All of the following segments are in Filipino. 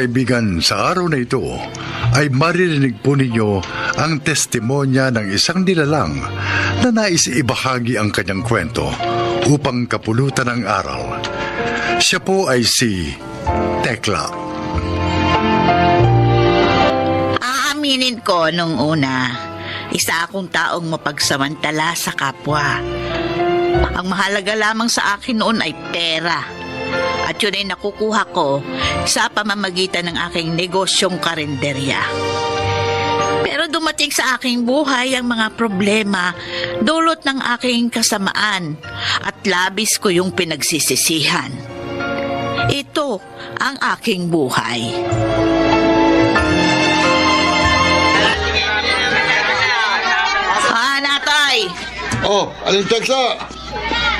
kaibigan, sa araw na ito ay maririnig po ninyo ang testimonya ng isang nilalang na nais ibahagi ang kanyang kwento upang kapulutan ng aral. Siya po ay si Tekla. Aaminin ko nung una, isa akong taong mapagsamantala sa kapwa. Ang mahalaga lamang sa akin noon ay pera. At yun ay nakukuha ko sa pamamagitan ng aking negosyong karinderya. Pero dumating sa aking buhay ang mga problema dulot ng aking kasamaan at labis ko yung pinagsisisihan. Ito ang aking buhay. Natay! Oh, Aling Tekla!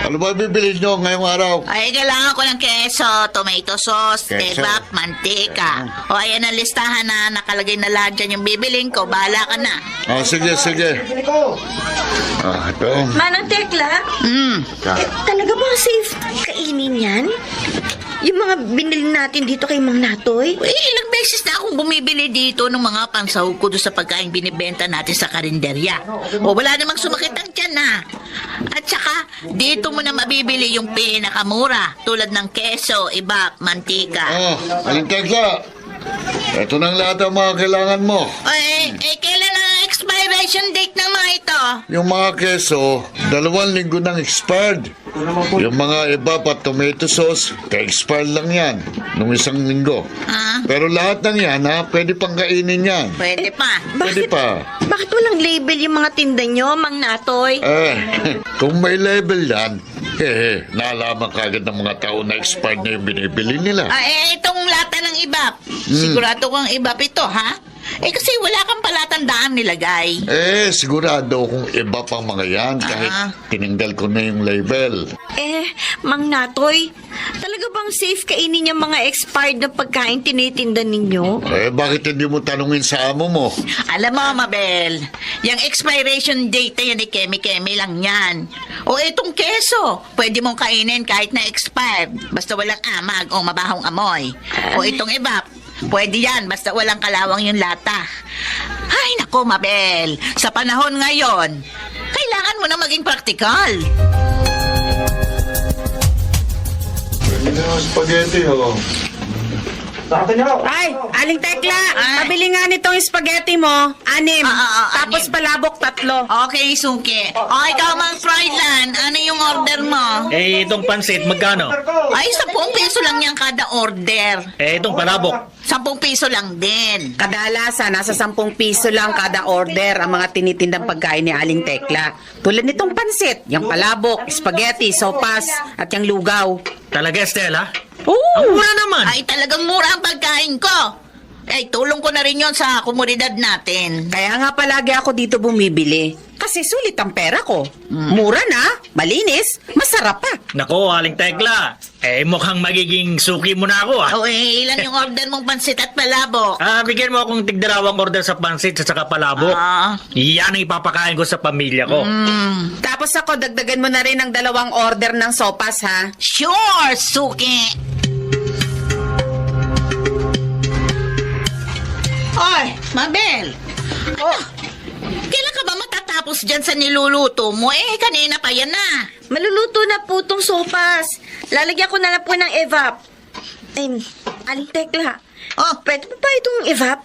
Ano ba bibili nyo ngayong araw? Ay, kailangan ko ng keso, tomato sauce, Keso. kebab, mantika. O, ayan ang listahan na nakalagay na lahat dyan yung bibiling ko. Bahala ka na. Oh, sige. Ito. Manang Tekla, talaga ba safe kainin yan? Yung mga binili natin dito kay Mang Natoy? Ilang beses na akong bumibili dito ng mga pansahog ko doon sa pagkain binibenta natin sa karinderya. O, wala namang sumakit ang tiyan na. At saka, dito mo na mabibili yung pinakamura tulad ng keso, iba, mantika. Oh, Aling Tekla! Ito nang lahat ang mga kailangan mo. Kailan ang expiration date ng mga ito? Yung mga keso, 2 linggo nang expired. Yung mga iba pa tomato sauce, ka-expired lang yan nung 1 linggo. Pero lahat ng yan, pwede pang kainin yan. Pwede pa. Pwede pa. Bakit walang label yung mga tinda nyo, Mang Natoy? Kung may label yan, nalaman kagad ng mga tao na expired na yung binibili nila. Itong lata ng ibap. Sigurado kang ibap ito, ha? Kasi wala kang palatandaan nilagay. Sigurado kung iba pang mga yan kahit tinanggal ko na yung label. Mang Natoy, talaga bang safe kainin yung mga expired na pagkain tinitinda ninyo? Bakit hindi mo tanungin sa amo mo? Alam mo, Mabel, yung expiration date na yan, keme-keme lang yan. O itong keso, pwede mong kainin kahit na expired, basta walang amag o mabahong amoy. O itong ibap, pwede yan, basta walang kalawang yung lata. Ay, nako, Mabel, sa panahon ngayon, kailangan mo na maging praktikal. Spaghetti, oh. Ay, Aling Tekla, pabili nga nitong spaghetti mo, 6. Tapos 6. palabok 3. Okay, Suki. O, ikaw, Mang Froilan, ano yung order mo? Itong pansit, magkano? Ay, 10 piso lang yan kada order. Itong palabok. 10 piso lang din. Kadalasan, nasa 10 piso lang kada order ang mga tinitindang pagkain ni Aling Tekla. Tulad nitong pansit, yung palabok, spaghetti, sopas, at yung lugaw. Talaga, Estela? Oo! Ang mura naman. Ay, talagang mura ang pagkain ko. Ay, tulong ko na rin yon sa komunidad natin. Kaya nga palagi ako dito bumibili. Kasi sulit ang pera ko. Mura na, malinis, masarap pa. Nako, Aling Tekla. Mukhang magiging suki mo na ako, O, ilan yung order mong pansit at palabok? Bigyan mo akong tigdarawang order sa pansit at saka palabok. Yan ang ipapakain ko sa pamilya ko. Tapos ako, dagdagan mo na rin ng 2 order ng sopas, ha? Sure, Suki. Ay, Mabel. Kailan ka ba matatapos dyan sa niluluto mo? Kanina pa yan na. Maluluto na po tong sopas. Lalagyan ko na lang po ng evap. Aling Tekla, pwede pa ba itong evap?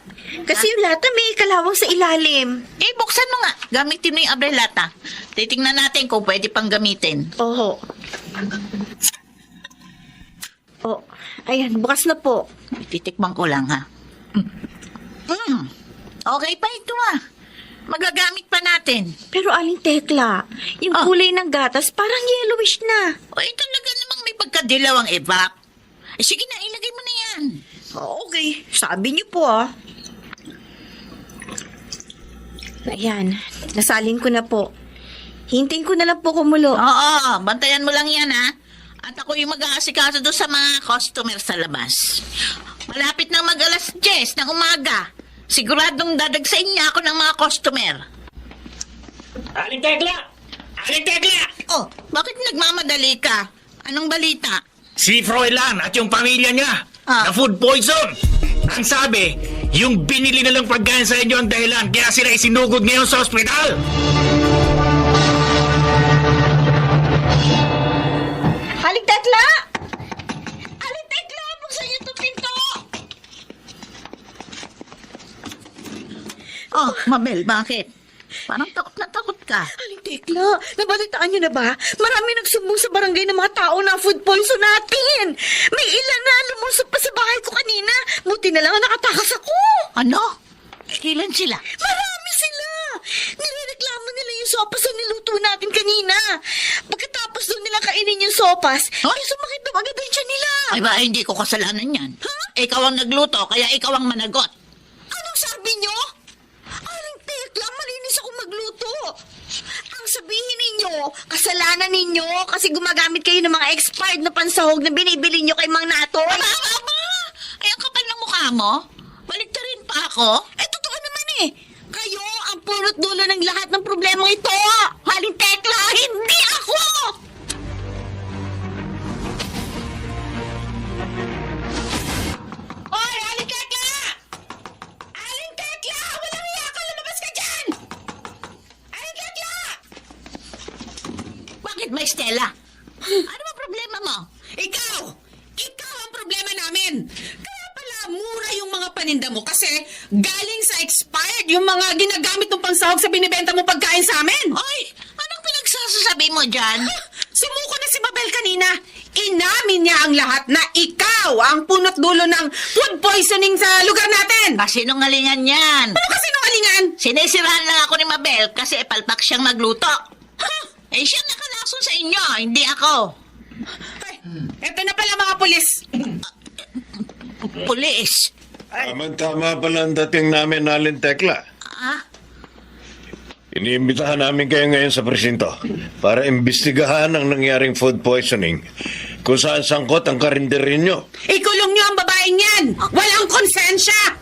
Kasi yung lata may kalawang sa ilalim. Buksan mo nga. Gamitin mo yung abrelata. Titingnan natin kung pwede pang gamitin. Oho. Ayan, bukas na po. Titikman ko lang, ha? Okay pa ito, Magagamit pa natin. Pero Aling Tekla, yung kulay ng gatas parang yellowish na. Talaga namang may pagkadilaw ang evap. Sige na, ilagay mo na yan. Okay, sabi niyo po Ayan, nasalin ko na po. Hintayin ko na lang po kumulo. Oo, bantayan mo lang yan, ha? At ako yung mag-aasikaso doon sa mga customer sa labas. Malapit na mag-alas 10 ng umaga. Siguradong dadagsain niya ako ng mga customer. Aling Tekla! Aling Tekla! Oh, bakit nagmamadali ka? Anong balita? Si Froilan at yung pamilya niya Ah. na food poison. Ang sabi, yung binili nilang pagkain sa inyo ang dahilan kaya sila isinugod ngayon sa ospital. Aling Tekla! Aling Tekla, buksan niyo itong pinto! Oh, Mabel, bakit? Parang takot na takot ka. Aling Tekla, nabalitaan niyo na ba? Marami nagsumbong sa barangay ng mga tao na food poison natin. May ilan na lumusot pa sa bahay ko kanina. Buti na lang nakatakas ako. Ano? Kailan sila? Marami sila. Nirereklamo nila yung sopas na niluto natin kanina. Pagkatapos doon nila kainin yung sopas, ay sumakit na agad ang tiyan nila. Ay ba, hindi ko kasalanan yan. Ikaw ang nagluto, kaya ikaw ang managot. Anong sabi niyo? Aling Tekla, malinis ako magluto. Ang sabihin ninyo, kasalanan ninyo kasi gumagamit kayo ng mga expired na pansahog na binibili nyo kay Mang Natoy. Aba! Ay, ang kapal ng mukha mo. Baliktarin pa ako. Eh, totoo naman eh. Kayo ang punot dulo ng lahat ng problemang ito. Aling Tekla, hindi ako! Hoy, Aling Tekla! Aling Tekla! Walang iya ka! Lumabas ka dyan! Aling Tekla! Bakit ba, Stella? Ano ba problema mo? Ikaw! Ikaw ang problema namin! Kaya pala mura yung mga paninda mo kasi galing sa expired yung mga ginagamit ng pangsahog sa binibenta mo pagkain sa amin! Ay, anong pinagsasasabi mo dyan? Sumuko na si Mabel kanina. Inamin niya ang lahat na ikaw ang punot dulo ng food poisoning sa lugar natin! Kasinungalingan yan. Ano kasi nungalingan? Sinisirahan lang ako ni Mabel kasi palpak siyang magluto. Eh, siya nakalason sa inyo, hindi ako. Ay, eto na pala mga pulis. Pulis. Tama pala ang dating namin, Aling Tekla. Ah? Iniimbitahan namin kayo ngayon sa presinto para imbestigahan ang nangyaring food poisoning kung saan sangkot ang karinderin nyo. Ikulong niyo ang babaeng yan! Walang konsensya!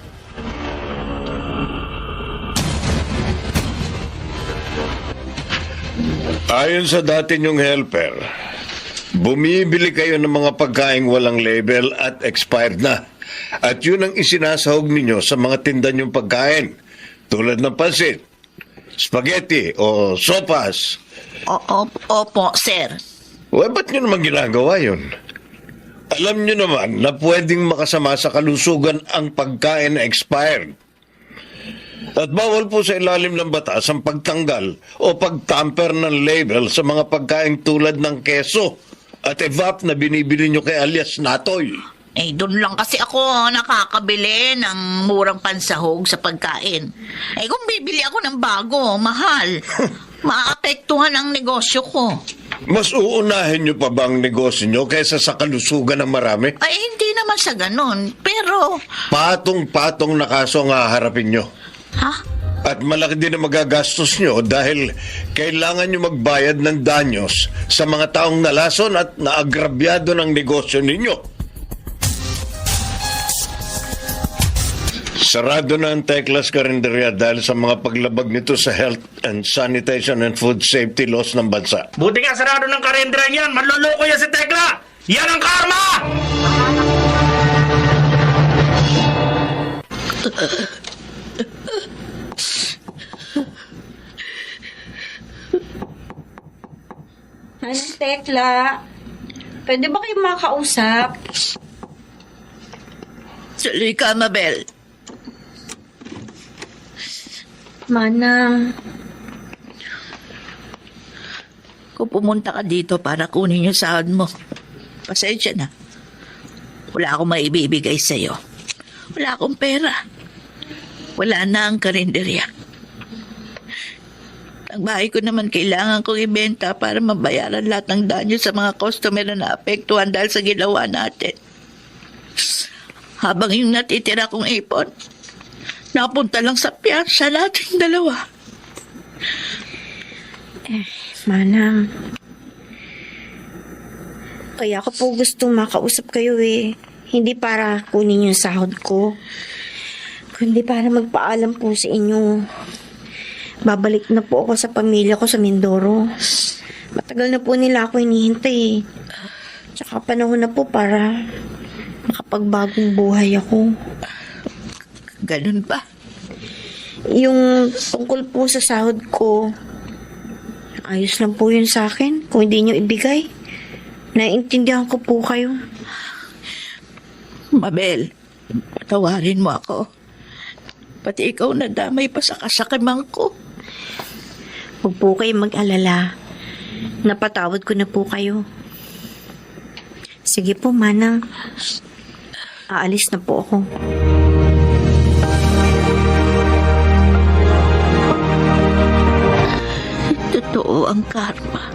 Ayon sa dati nyong helper, bumibili kayo ng mga pagkaing walang label at expired na. At yun ang isinasahog ninyo sa mga tinda nyong pagkain tulad ng pansit, spaghetti o sopas. Opo, sir. Ba't nyo naman ginagawa yun? Alam nyo naman na pwedeng makasama sa kalusugan ang pagkain na expired. At bawal po sa ilalim ng batas ang pagtanggal o pagtamper ng label sa mga pagkain tulad ng keso at evap na binibili nyo kay alias Natoy. Eh, doon lang kasi ako nakakabili ng murang pansahog sa pagkain. Eh, kung bibili ako ng bago, mahal, maapektuhan ang negosyo ko. Mas uunahin nyo pa ba ang negosyo nyo kaysa sa kalusugan ng marami? Ay, hindi naman sa ganun. Pero, Patong-patong na kaso ang haharapin nyo. ha? At malaki din ang magagastos nyo dahil kailangan nyo magbayad ng danyos sa mga taong nalason at naagrabyado ng negosyo ninyo. Sarado na ang Teklas Karinderya dahil sa mga paglabag nito sa health and sanitation and food safety laws ng bansa. Buti nga sarado ng karendra yan. Manloloko yan si Tekla. Yan ang karma! Aling Tekla, pwede ba kayo makausap? Tuloy ka, Mabel. Manang, Kung pumunta ka dito para kunin yung sahod mo, pasensya na. Wala akong maibibigay sa'yo. Wala akong pera. Wala na ang karinderya. Ang bahay ko naman kailangan kong ibenta para mabayaran lahat ng danyo sa mga customer na naapektuhan dahil sa ginawa natin. Habang yung natitira kong ipon, napunta lang sa piyansa nating dalawa. Manang, kaya ako po gustong makausap kayo eh. Hindi para kunin yung sahod ko, kundi para magpaalam po sa inyo. Babalik na po ako sa pamilya ko sa Mindoro. Matagal na po nila ako hinihintay eh. Tsaka panahon na po para makapagbagong buhay ako. Ganun ba? Yung tungkol po sa sahod ko, ayos lang po yun sa akin. Kung hindi nyo ibigay, naiintindihan ko po kayo. Mabel, patawarin mo ako. Pati ikaw nadamay pa sa kasakiman ko. Huwag po kayo mag-alala. Napatawad ko na po kayo. Sige po, Manang. Aalis na po ako. Totoo ang karma.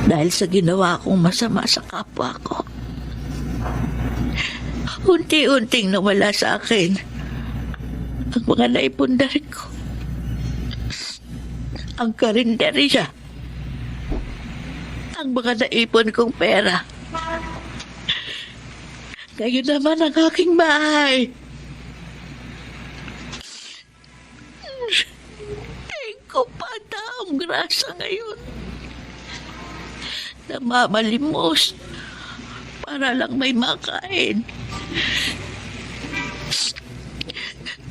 Dahil sa ginawa kong masama sa kapwa ko. Unti-unting nawala sa akin ang mga naipundar ko. Ang karinderya. Ang mga naipon kong pera. Ngayon naman ang aking bahay. Ko pa ang grasa ngayon. Namamalimos para lang may makain.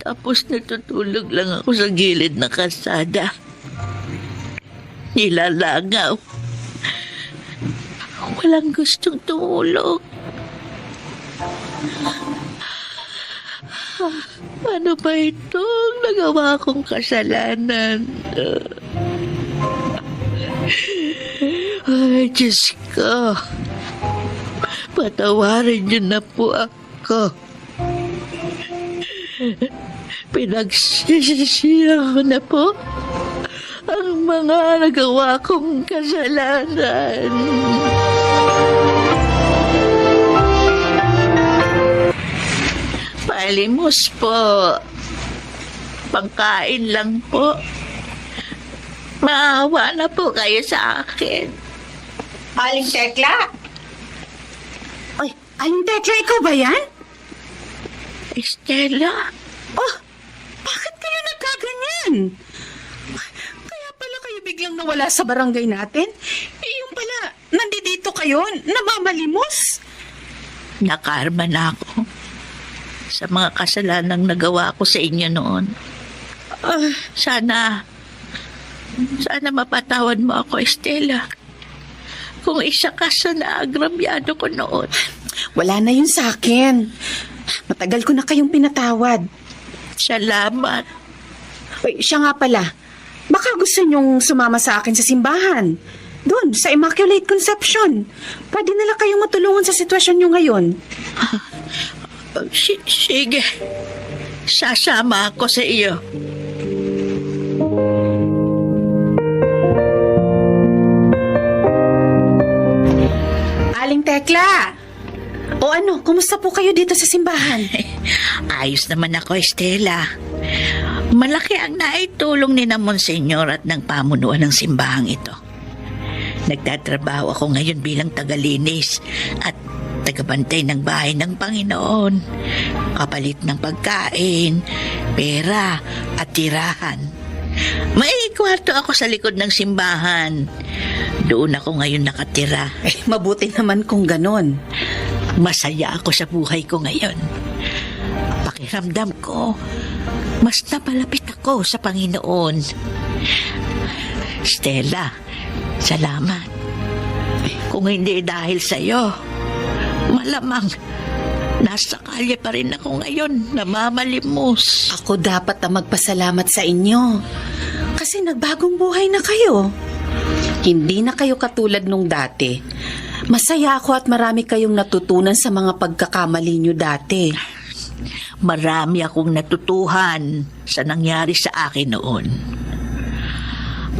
Tapos natutulog lang ako sa gilid ng kalsada. Nilalangaw. Walang gustong tumulong. Ano ba itong nagawa kong kasalanan? Ay, Diyos ko. Patawarin niyo na po ako. Pinagsisisihan ko na po ang mga nagawa kong kasalanan. Palimos po. Pangkain lang po. Maawa na po kayo sa akin. Aling Tekla? Ay, Aling Tekla, ikaw ba yan? Estela? Oh, bakit kayo nagkaganyan? Kaya pala kayo biglang nawala sa barangay natin? Yung pala, nandito kayo, namamalimos? Nakarma na ako sa mga kasalanang nagawa ko sa inyo noon. Sana mapatawad mo ako, Estela. Kung isa ka sa naagrabyado ko noon. Wala na yun sa akin. Matagal ko na kayong pinatawad. Salamat. Uy, siya nga pala. Baka gusto niyong sumama sa akin sa simbahan. Doon, sa Immaculate Conception. Pwede nila kayong matulungan sa sitwasyon niyo ngayon. Sige. Sasama ako sa iyo. Aling Tekla! O ano, kumusta po kayo dito sa simbahan? Ayos naman ako, Estela. Malaki ang naitulong ni na Monsenyor at ng pamunuan ng simbahang ito. Nagtatrabaho ako ngayon bilang tagalinis at tagabantay ng bahay ng Panginoon. Kapalit ng pagkain, pera at tirahan. May kwarto ako sa likod ng simbahan. Doon ako ngayon nakatira. Mabuti naman kung ganon. Masaya ako sa buhay ko ngayon. Pakiramdam ko, mas napalapit ako sa Panginoon. Stella, salamat. Kung hindi dahil sa iyo, malamang nasa kalye pa rin ako ngayon, namamalimos. Ako dapat na magpasalamat sa inyo. Kasi nagbagong buhay na kayo. Hindi na kayo katulad nung dati. Masaya ako at marami kayong natutunan sa mga pagkakamali nyo dati. Marami akong natutuhan sa nangyari sa akin noon.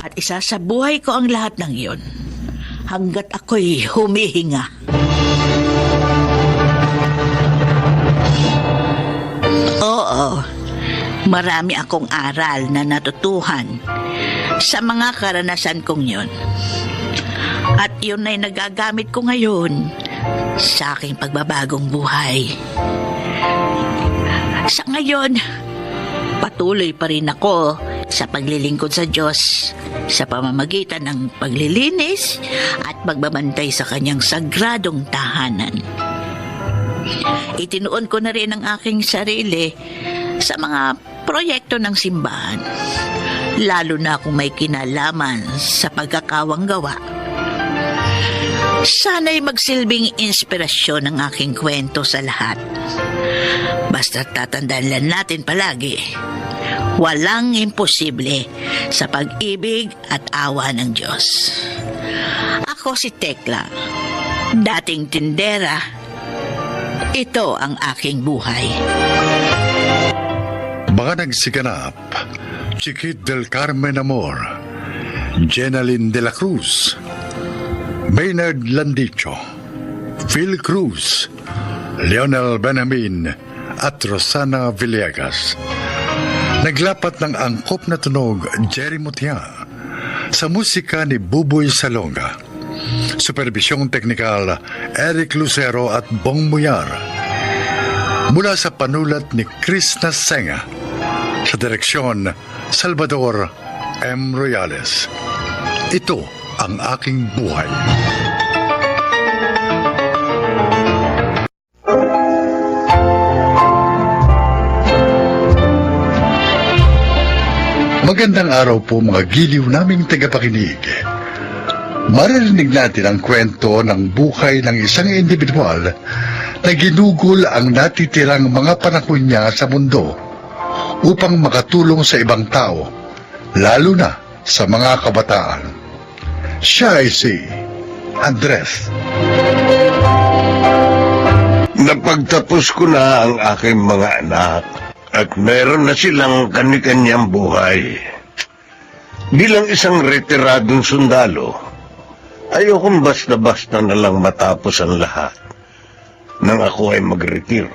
At isa sa buhay ko ang lahat ng iyon hanggat ako'y humihinga. Oo, marami akong aral na natutuhan sa mga karanasan kong yun. At yun ay nagagamit ko ngayon sa aking pagbabagong buhay. Sa ngayon, patuloy pa rin ako sa paglilingkod sa Diyos sa pamamagitan ng paglilinis at pagbabantay sa kanyang sagradong tahanan. Itinuon ko na rin ang aking sarili sa mga proyekto ng simbahan, lalo na kung may kinalaman sa pagkakawang gawa. Sana'y magsilbing inspirasyon ang aking kwento sa lahat. Basta tatandaan lang natin palagi, walang imposible sa pag-ibig at awa ng Diyos. Ako si Tekla, dating tindera. Ito ang aking buhay. Mga nagsiganap, Chiquit del Carmen Amor, Jenaline de la Cruz, Maynard Landicho, Phil Cruz, Leonel Benjamin at Rosana Villegas. Naglapat ng angkop na tunog Jerry Mutia sa musika ni Buboy Salonga. Supervisyong teknikal Eric Lucero at Bong Muyar. Mula sa panulat ni Chris Nasenga. Sa direksyon Salvador M. Royales. Ito ang aking buhay. Magandang araw po mga giliw naming tagapakinig. Maririnig natin ang kwento ng buhay ng isang individual na ginugol ang natitirang mga panahon niya sa mundo upang makatulong sa ibang tao, lalo na sa mga kabataan. Siya ay si Andres. Napagtapos ko na ang aking mga anak at meron na silang kani-kanyang buhay. Bilang isang retiradong sundalo, ayokong basta-basta na lang matapos ang lahat nang ako ay magretiro.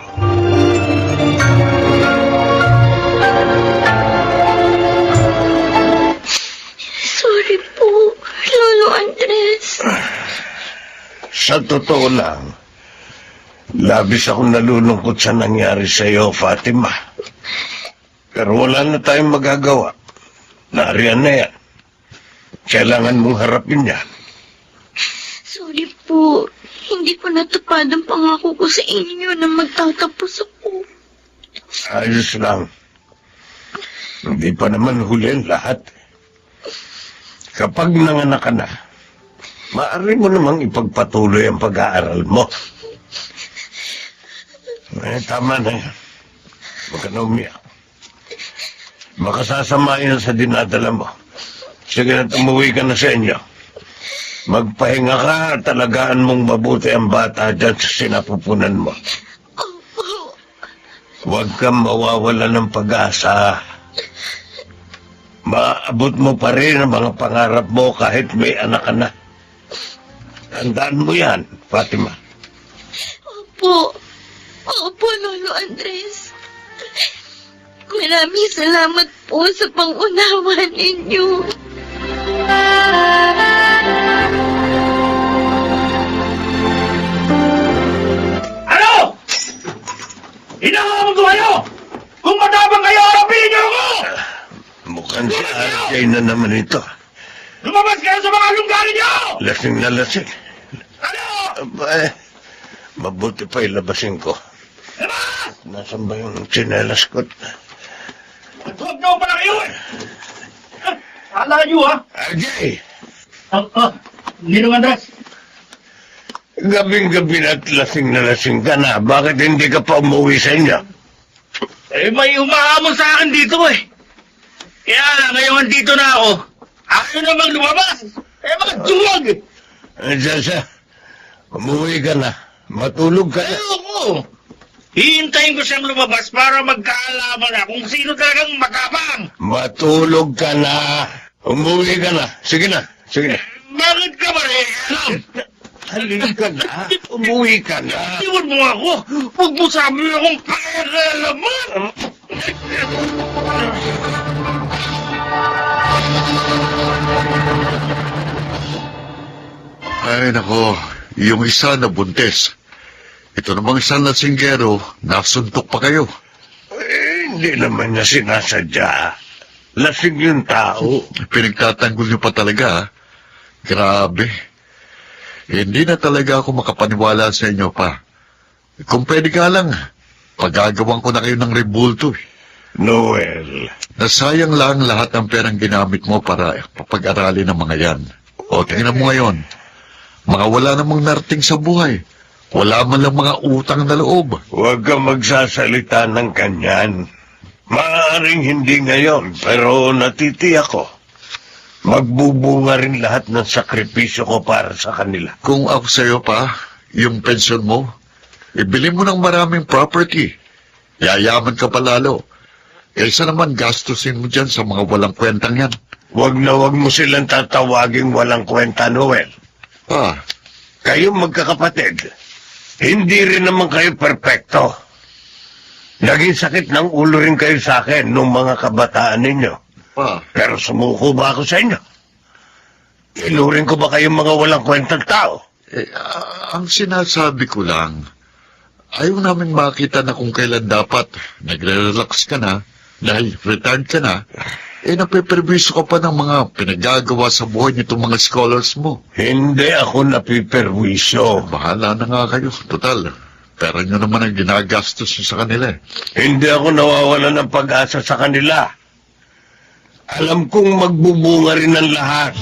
Sorry po, Lolo Andres. Sa totoo lang, labis akong nalulungkot sa nangyari sa iyo, Fatima. Pero wala na tayong magagawa. Nariyan na yan. Kailangan mong harapin yan. Sorry po, hindi ko natupad ang pangako ko sa inyo na magtatapos ako. Ayos lang. Hindi pa naman huli ang lahat. Kapag nanganak ka na, maaari mo namang ipagpatuloy ang pag-aaral mo. Tama na yan. Huwag ka na umiyak. Makasasama yan sa dinadala mo. Sige na, umuwi ka na sa inyo. Magpahinga ka at talagaan mong mabuti ang bata dyan sa sinapupunan mo. Huwag kang mawawala ng pag-asa. Maabot mo pa rin ang mga pangarap mo kahit may anak ka na. Tandaan mo yan, Fatima. Opo, Lolo Andres. Maraming salamat po sa pangunawa ninyo. Ano? Hinahamon ko kayo! Kung matapang kayo, harapin niyo ako! Mukhang si RJ na naman ito. Lumabas kayo sa mga lunggarin niyo! Lasing na lasing. Ano? Mabuti pa ilabasin ko. Labas! Nasaan ba yung tsinelas ko? Huwag na pala kayo eh! Hala niyo ha? RJ! Hindi naman, Andres. Gabing-gabi na lasing ka na. Bakit hindi ka pa umuwi sa inyo? Eh, may umahamon sa akin dito eh. Kaya ngayon dito na ako. Ayaw namang lumabas. Eh, mga duwag eh. Diyan umuwi ka na. Matulog ka na. Ayoko. Hihintayin ko siyang lumabas para magkaalaman na kung sino talagang magkabang. Matulog ka na. Umuwi ka na. Sige na. Sige na. Bakit ka ba rin? Halika ka na. Umuwi ka na. Iwan mo ako. Huwag mo sabi akong pakialaman. Ay nako, yung isa na buntis. Ito namang isang lasinggero, nasuntok pa kayo. Hindi naman niya sinasadya. Lasing yung tao. Pinagtatanggol niyo pa talaga, ha? Grabe. Hindi na talaga ako makapaniwala sa inyo pa. Kung pwede ka lang, pagagawan ko na kayo ng rebulto. Noel, Nasayang lang lahat ng perang ginamit mo para papag-aralin ng mga yan. O, tingnan mo ngayon. Mga wala namang narating sa buhay. Wala man lang mga utang na loob. huwag kang magsasalita ng kanyan. Maaaring hindi ngayon, pero natitiyak ko. Magbubunga rin lahat ng sakripisyo ko para sa kanila. Kung ako sa'yo pa, yung pensyon mo, ibili mo ng maraming property. Yayaman ka pa lalo. Kaysa naman gastusin mo dyan sa mga walang kwentang yan. Huwag na huwag mo silang tatawaging walang kwenta, Noel. Ah, Kayong magkakapatid, hindi rin naman kayo perpekto. Naging sakit ng ulo rin kayo sa akin nung mga kabataan ninyo. Pero sumuko ba ako sa inyo? Inurin ko ba kayong mga walang kwentang tao? ang sinasabi ko lang, ayaw namin makita na kung kailan dapat nagre-relax ka na, dahil retired ka na, napeperwiso ka pa ng mga pinagagawa sa buhay nitong mga scholars mo. Hindi ako napiperwisyo. Bahala na nga kayo, total. Pera nyo naman ang ginagastos nyo sa kanila. Hindi ako nawawala ng pag-asa sa kanila. Alam kong magbubunga rin ang lahat.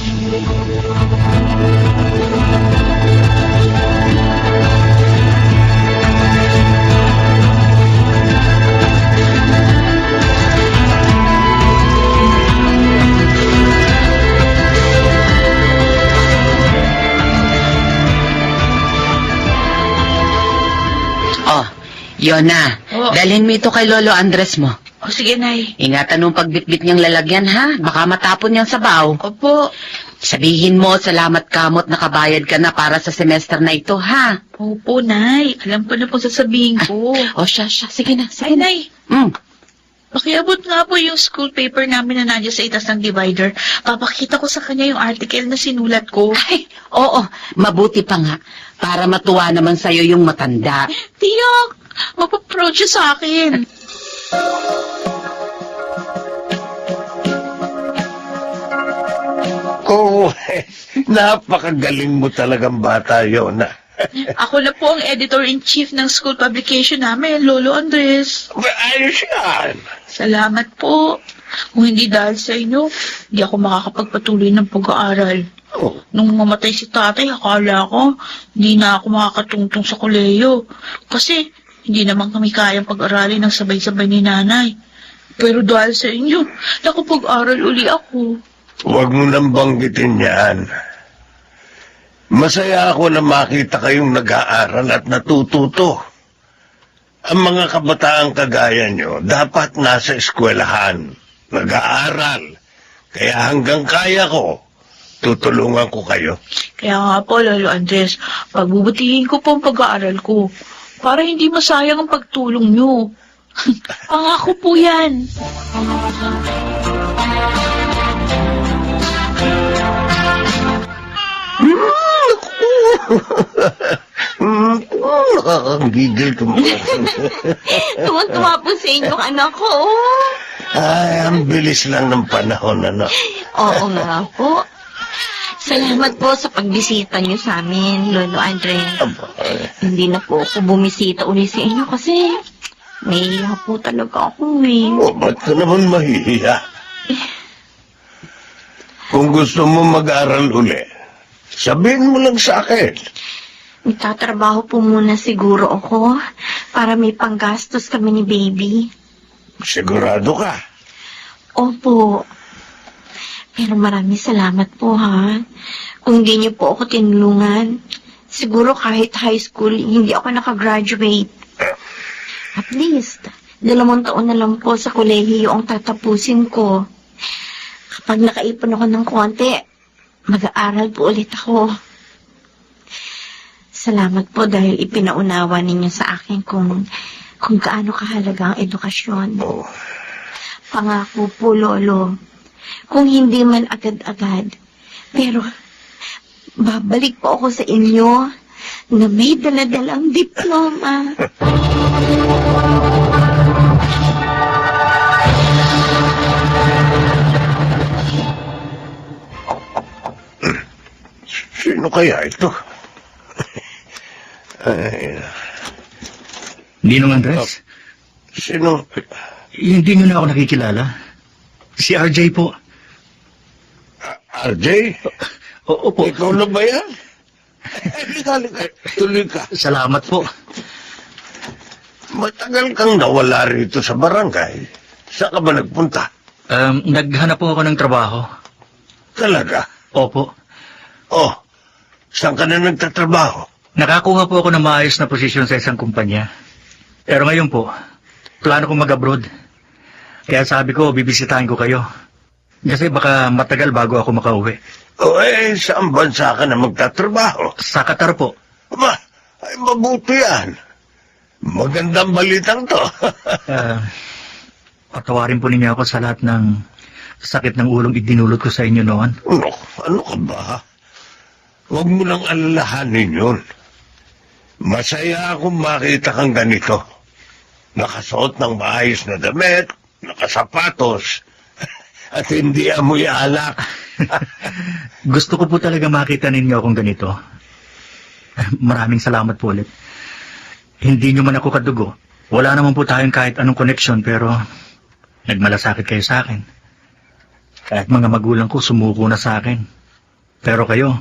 Oh, Yona, Oh. dalhin mo ito kay Lolo Andres mo. O sige, Nay. Ingatan mong pagbitbit niyang lalagyan, ha? Baka matapon niyang sabaw. Opo. Sabihin mo, salamat kamot nakabayad ka na para sa semester na ito, ha? Opo, Nay. Alam ko na po sasabihin ko. O siya, sige na, sige Ay, na. Nay. Pakiabot nga po yung school paper namin na nandiyan sa itas ng divider. Papakita ko sa kanya yung article na sinulat ko. Ay, oo, mabuti pa nga. Para matuwa naman sa'yo yung matanda. Tiyak! Mapaproud siya sa akin. Oh, napakagaling mo talagang bata, Yona. Ako na po ang editor-in-chief ng school publication namin, Lolo Andres. Ayos yan. Salamat po. Kung hindi dahil sa inyo, hindi ako makakapagpatuloy ng pag-aaral. Oh, Nung mamatay si tatay, akala ko hindi na ako makakatungtong sa koleyo. Kasi hindi naman kami kayang pag-aralin ng sabay-sabay ni nanay. Pero dahil sa inyo, nakapag-aral uli ako. huwag mo nang banggitin yan. Masaya ako na makita kayong nag-aaral at natututo. Ang mga kabataang kagaya nyo, dapat nasa eskwelahan, nag-aaral. Kaya hanggang kaya ko, tutulungan ko kayo. Kaya nga po, Lolo Andres, pagbubutihin ko po ang pag-aaral ko para hindi masayang ang pagtulong nyo. Pangako po yan. Nakakagigil ko. Tuwan-tuwa po sa inyong anak ko. Oh. Ay, ang bilis lang ng panahon, ano? Oo nga po. Salamat po sa pagbisita niyo sa amin, Lolo Andres. Hindi na po ako bumisita uli sa inyo kasi nahihiya po talaga ako eh. Oh, ba't ka naman mahihiya? Kung gusto mo mag-aral uli, sabihin mo lang sa akin. Magtatrabaho po muna siguro ako para may panggastos kami ni baby. Sigurado ka. Opo. Pero maraming salamat po ha. Kung hindi niyo po ako tinulungan, siguro kahit high school, hindi ako nakagraduate. At least, 2 taon na lang po sa kolehiyo ang tatapusin ko. Kapag nakaipon ako ng konti, mag-aaral po ulit ako. Salamat po dahil ipinaunawa ninyo sa akin kung gaano kahalaga ang edukasyon. Oh, Pangako po, Lolo. Kung hindi man agad-agad, pero babalik po ako sa inyo na may daladalang diploma. sino kaya ito? Ay, Ninong Andres, Sino? hindi niyo na ako nakikilala. Si RJ po. RJ? Opo. Ikaw na ba yan? Halika. Tuloy ka. Salamat po. Matagal kang nawala rito sa barangay. Saan ka ba nagpunta? Naghanap po ako ng trabaho. Talaga? Opo. Oh, saan ka na nagtatrabaho? Nakakuha po ako ng maayos na posisyon sa isang kumpanya. Pero ngayon po, plano ko mag-abroad. Kaya sabi ko, bibisitahin ko kayo. Kasi baka matagal bago ako makauwi. O saan bansa ka na magtatrabaho? Sa Qatar po. Aba, ay mabuti yan. Magandang balitang to. Patawarin po ninyo ako sa lahat ng sakit ng ulong idinulot ko sa inyo noon. Ano ka ba? Huwag mo nang alalahanin yun. Masaya akong makita kang ganito. Nakasuot ng maayos na damit, nakasapatos, at hindi amoy alak. Gusto ko po talaga makita ninyo akong ganito. Maraming salamat po ulit. Hindi nyo man ako kadugo. Wala naman po tayong kahit anong connection pero nagmalasakit kayo sa akin. Kahit mga magulang ko sumuko na sa akin. Pero kayo,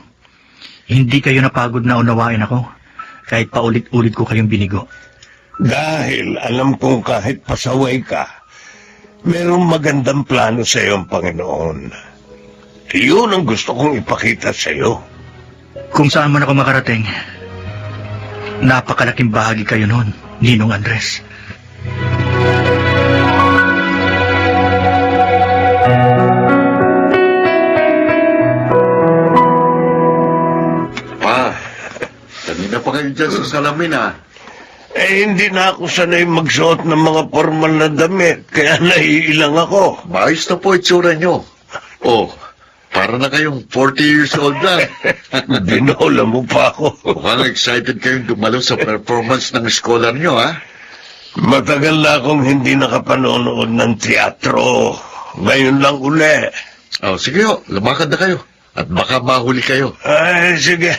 hindi kayo napagod na unawain ako kahit paulit-ulit ko kayong binigo. Dahil alam kong kahit pasaway ka, merong magandang plano sa iyo ang Panginoon. Iyon ang gusto kong ipakita sa iyo. Kung saan man ako makarating, napakalaking bahagi kayo noon, Ninong Andres. Pa, kanina pa kayo dyan sa salamin, ha? Hindi na ako sanay magsuot ng mga formal na damit, kaya naiilang ako. Maayos na po itsura nyo. Oh, para na kayong 40 years old na. Binola mo pa ako. Mukhang excited kayong dumalo sa performance ng scholar nyo, ha? Matagal na akong hindi nakapanonood ng teatro. Ngayon lang uli. Oh, sige ho, lumakad na kayo. At baka mahuli kayo. Ay, sige.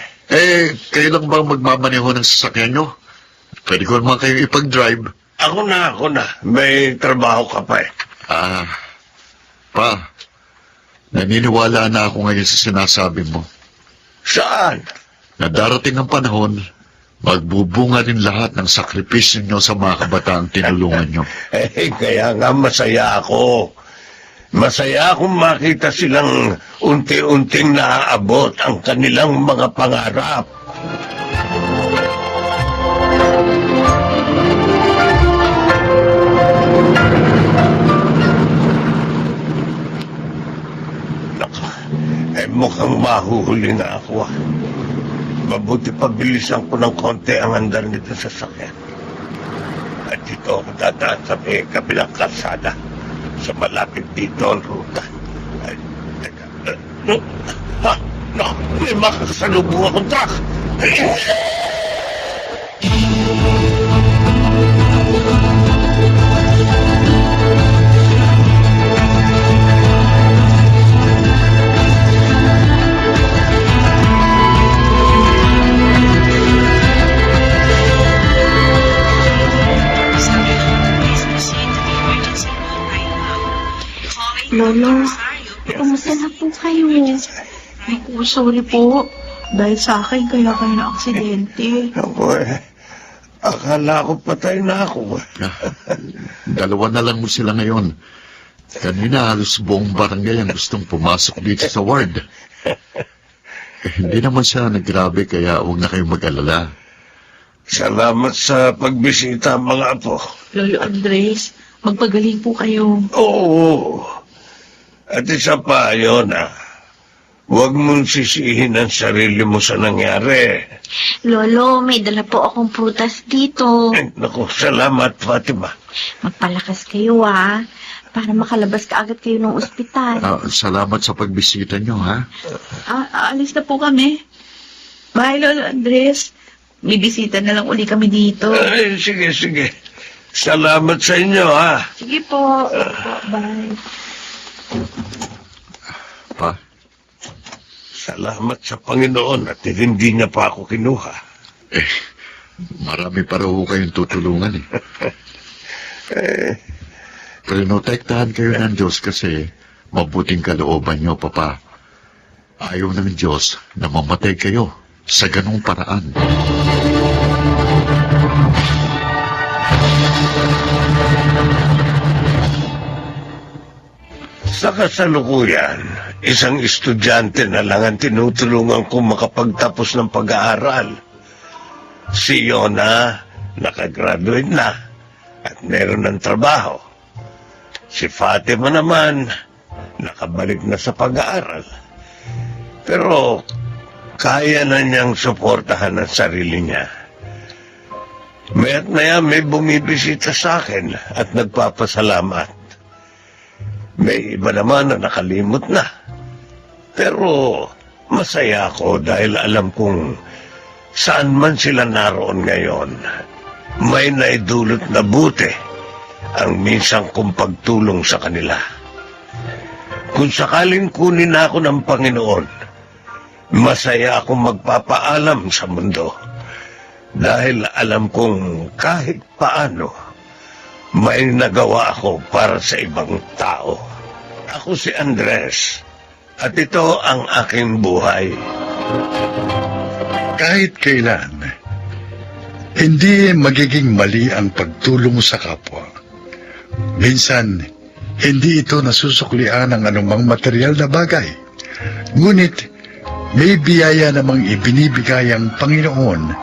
Kayo lang bang magmamaneho ng sasakyan nyo? Pwede ko naman kayong ipag-drive. Ako na. May trabaho ka pa eh. Pa, naniniwala na ako ngayon sa sinasabi mo. Saan? Na darating ang panahon, magbubunga rin lahat ng sakripisyo nyo sa mga kabataang tinulungan nyo. Kaya nga masaya ako. Masaya akong makita silang unti-unting naaabot ang kanilang mga pangarap. Mukhang mahuhuli na ako. Mabuti pabilisan ko ng konti ang andar nito sa sakyan. At dito ako dadaan sa may kabilang kalsada. Sa malapit dito ang ruta. Ay, teka. May makasalubong akong truck. Lolo, kumusta na po kayo? Naku, sorry po. Dahil sa akin, kaya kayo na aksidente. Ako akala ko patay na ako. Dalawa na lang mo sila ngayon. Kanina halos buong barangay ang gustong pumasok dito sa ward. Hindi naman siya naggrabe kaya huwag na kayong mag-alala. Salamat sa pagbisita, mga apo. Lolo Andres, magpagaling po kayo. Oo. At isa pa, yun huwag mong sisihin ang sarili mo sa nangyari. Lolo, may dala po akong prutas dito. Naku, salamat, Fatima. Magpalakas kayo, para makalabas ka agad kayo ng ospital. Salamat sa pagbisita nyo, ha? Aalis na po kami. Bye, Lolo Andres. Bibisita na lang uli kami dito. Ay, sige. Salamat sa inyo, ha? Sige po. Bye. Pa, Salamat sa Panginoon at hindi niya pa ako kinuha. Marami pa raw kayong tutulungan eh. Pinotektahan kayo ng Diyos kasi mabuting kalooban nyo, Papa. Ayaw ng Diyos na mamatay kayo sa ganong paraan. Sa kasalukuyan, isang estudyante na lang ang tinutulungan kong makapagtapos ng pag-aaral. Si Yona, nakagraduate na at meron ng trabaho. Si Fatima naman, nakabalik na sa pag-aaral. Pero kaya na niyang suportahan ang sarili niya. Maya't maya may bumibisita sa akin at nagpapasalamat. May iba naman na nakalimot na. Pero masaya ako dahil alam kong saan man sila naroon ngayon, may naidulot na buti ang minsang kong pagtulong sa kanila. Kung sakaling kunin ako ng Panginoon, masaya akong magpapaalam sa mundo dahil alam kong kahit paano may nagawa ako para sa ibang tao. Ako si Andres at ito ang aking buhay. Kahit kailan, hindi magiging mali ang pagtulong sa kapwa. Minsan, hindi ito nasusuklian ng anumang material na bagay. Ngunit, may biyaya namang ibinibigay ang Panginoon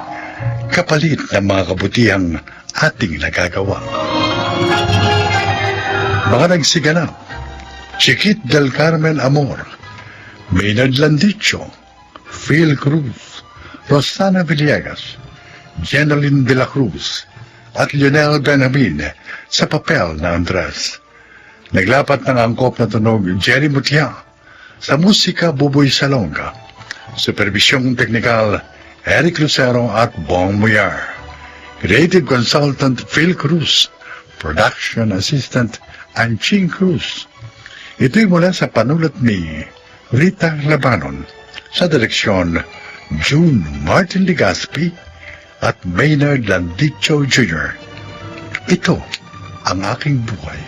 kapalit ng mga kabutihang ating nagagawa. Mga nagsiganap, Chiquit del Carmen Amor, Maynard Landicho, Phil Cruz, Rosana Villegas, Jeneline de la Cruz, at Lionel Benjamin sa papel na Andres. Naglapat ng angkop na tunog Jerry Mutia, sa musika Buboy Salonga, supervisyong teknikal Eric Lucero at Bong Muyar, creative consultant Phil Cruz, production assistant Anching Cruz. Ito'y mula sa panulat ni Rita Labanon, sa direksyon June Martin Ligaspi at Maynard Landicho Jr. Ito ang aking buhay.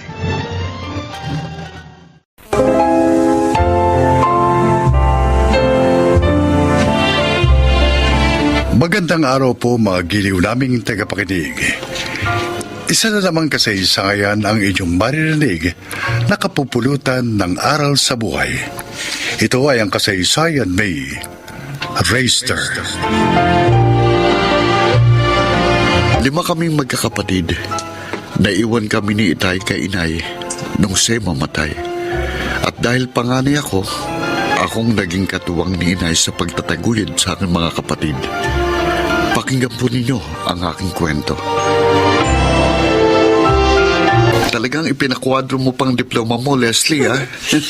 Magandang araw po mga giliw naming tagapakinig. Isa na namang kasaysayan ang inyong maririnig na kapupulutan ng aral sa buhay. Ito ay ang kasaysayan ni Rayster. 5 kaming magkakapatid. Naiwan kami ni Itay kay Inay nung siya mamatay. At dahil panganay ako, akong naging katuwang ni Inay sa pagtataguyod sa aking mga kapatid. Pakinggan po ninyo ang aking kwento. Talagang ipinakwadro mo pang diploma mo, Leslie, ha?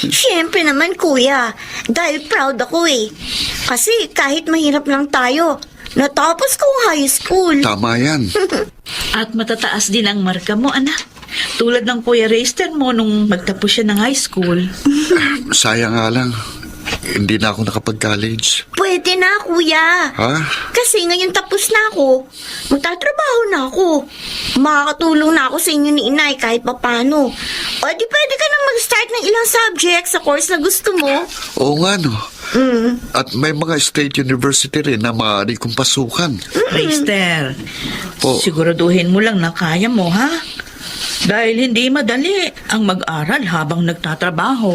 Siyempre naman, kuya. Dahil proud ako eh. Kasi kahit mahirap lang tayo, natapos ko high school. Tama yan. At matataas din ang marka mo, anak. Tulad ng Kuya Rayster mo nung magtapos siya ng high school. Sayang nga lang, hindi na ako nakapag-college. Pwede na, kuya. Ha? Kasi ngayon tapos na ako. Magtatrabaho na ako. Makakatulong na ako sa inyo ni Inay kahit papano. O di pwede ka nang mag-start ng ilang subject sa course na gusto mo. Oo nga, no. At may mga state university rin na maaari kong pasukan. Rayster, Po. siguraduhin mo lang na kaya mo, ha? Dahil hindi madali ang mag-aral habang nagtatrabaho.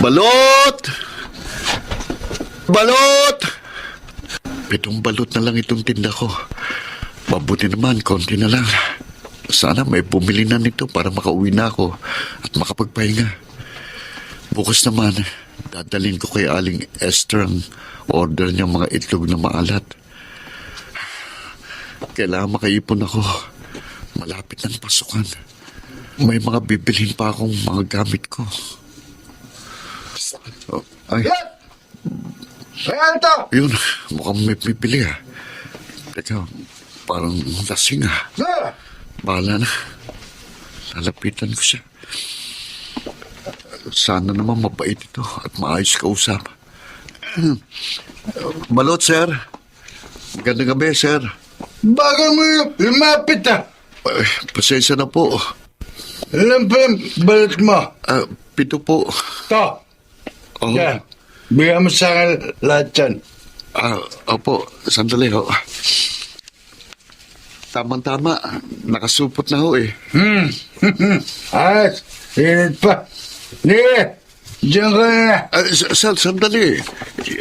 Balot! Balot! 7 balot na lang itong tinda ko. Mabuti naman, konti na lang. Sana may bumili na nito para makauwi na ako at makapagpahinga. Bukas naman, dadalhin ko kay Aling Esther ang order niyang mga itlog na maalat. Kailangan makaipon ako. Malapit ng pasukan. May mga bibilhin pa akong mga gamit ko. Oh, ay. Yun, mukhang may bibili ah. Teka, Parang lasing ah. Bahala na. Lalapitan ko siya. Sana naman mabait ito at maayos kausap. Balot, sir. Magandang gabi, sir. Bago mo lumapit ah. Ay, pasensya na po. Alam pa yung balat mo. 7 po. To. Oh. Yan. Bigyan mo sa akin lahat yan. Opo, sandali ho. Tamang-tama. Nakasupot na ho eh. Ayos. Init pa. Sige. Diyan ka na. Sir, sandali.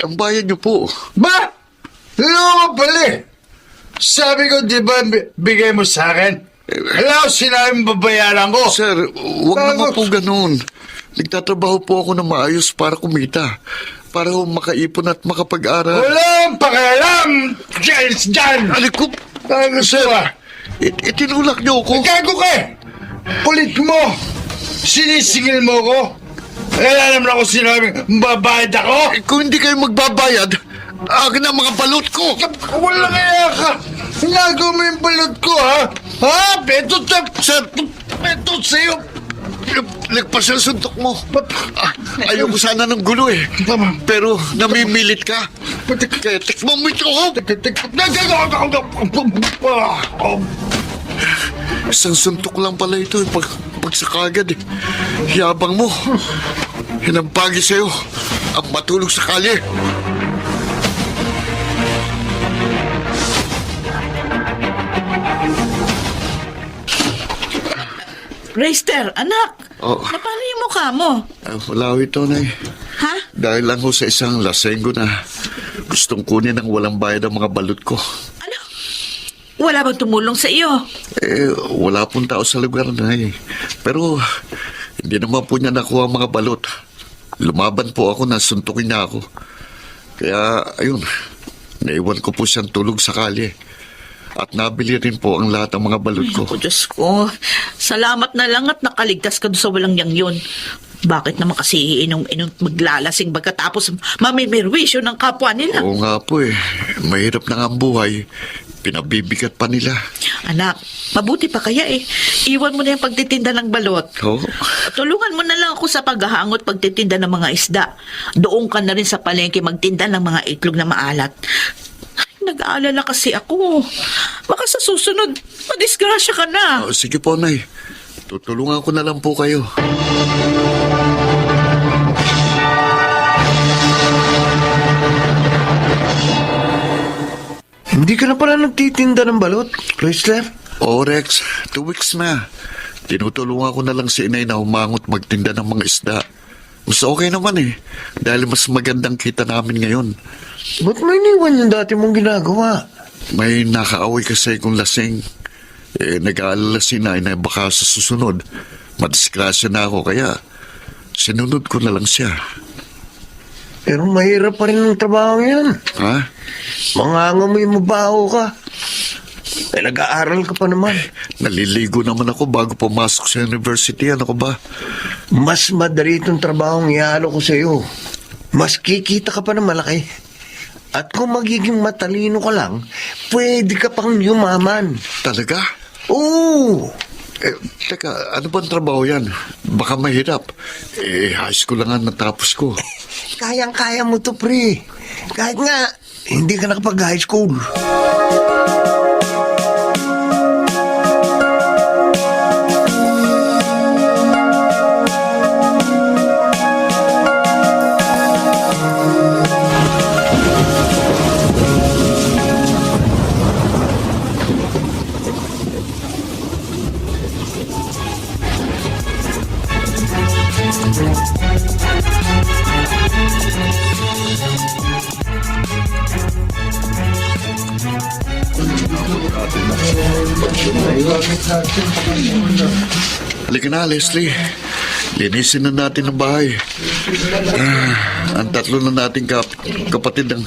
Ang bayad niyo po. Ba? Loko pala eh. Sabi ko, di ba, bigay mo sa akin? Alam ko, sinabing babayaran ko. Sir, huwag naman po ganun. Nagtatrabaho po ako na maayos para kumita. Para ho makaipon at makapag-aral. Walang pakialam. Dyan. Ano ko? Sir, Itinulak niyo ako. gago ka eh. Kulit mo. Sinisingil mo ko. Kaya naman ako sinabing babayad ako. Kung hindi kayo magbabayad, akin ang mga balot ko. Wala kaya ka. Hinago mo yung balot ko, ha? Ha? Betot na. Sir, Betot sa'yo. nagpas yung suntok mo. Ayoko sana ng gulo eh. Pero namimilit ka. Kaya tikman mo ito. Isang suntok lang pala ito eh. Pagsakagad eh. Yabang mo. Hinampagi sa'yo. Ang matulog sa kalye. Rayster, anak! Oh. Napano yung mukha mo? Wala ito na eh. Ha? Dahil lang ho sa isang lasenggo na gustong kunin ng walang bayad ang mga balot ko. Ano? Wala bang tumulong sa iyo? Wala pong tao sa lugar na eh. Pero hindi naman po niya nakuha ang mga balot. Lumaban po ako na suntukin niya ako. Kaya ayun, naiwan ko po siyang tulog sa kalye. At nabili rin po ang lahat ng mga balot ko. Ako, Diyos ko. Salamat na lang at nakaligtas ka doon sa walang yang yun. Bakit naman kasi inom maglalasing pagkatapos mamimirwisyo ng kapwa nila? Oo nga po eh. Mahirap na nga ang buhay. Pinabibigat pa nila. Anak, mabuti pa kaya eh. Iwan mo na yung pagtitinda ng balot. Oo. Tulungan mo na lang ako sa paghahangot pagtitinda ng mga isda. Doon ka na rin sa palengke magtinda ng mga itlog na maalat. Nag-aalala kasi ako. Baka sa susunod, madisgrasya ka na. Sige po, Nay. Tutulungan ko na lang po kayo. Hindi ka na pala nagtitinda ng balot, Chrysler? Rex, 2 weeks na. Tinutulungan ko na lang si inay na humangot magtinda ng mga isda. Mas okay naman eh. Dahil mas magandang kita namin ngayon. Ba't may iniwan yung dati mong ginagawa? May nakaaway kasi kung lasing. Nag-aalala si inay na baka sa susunod, madisgrasya na ako. Kaya sinunod ko na lang siya. Pero mahirap pa rin ang trabaho yan. Ha? Mangangamoy mo baho ka. Nag-aaral ka pa naman. Naliligo naman ako bago pumasok sa university. Ano ko ba? Mas madali itong trabaho ang ihalo ko sa'yo. Mas kikita ka pa ng malaki. At kung magiging matalino ka lang, pwede ka pang yumaman. Talaga? Oo! Teka, ano bang trabaho yan? Baka mahirap. High school lang ang natapos ko. Kayang-kaya mo to, pre. Kahit nga, hindi ka nakapag-high school. Halika na, Leslie. Linisin na natin ang bahay. Ang tatlo na nating kapatid ang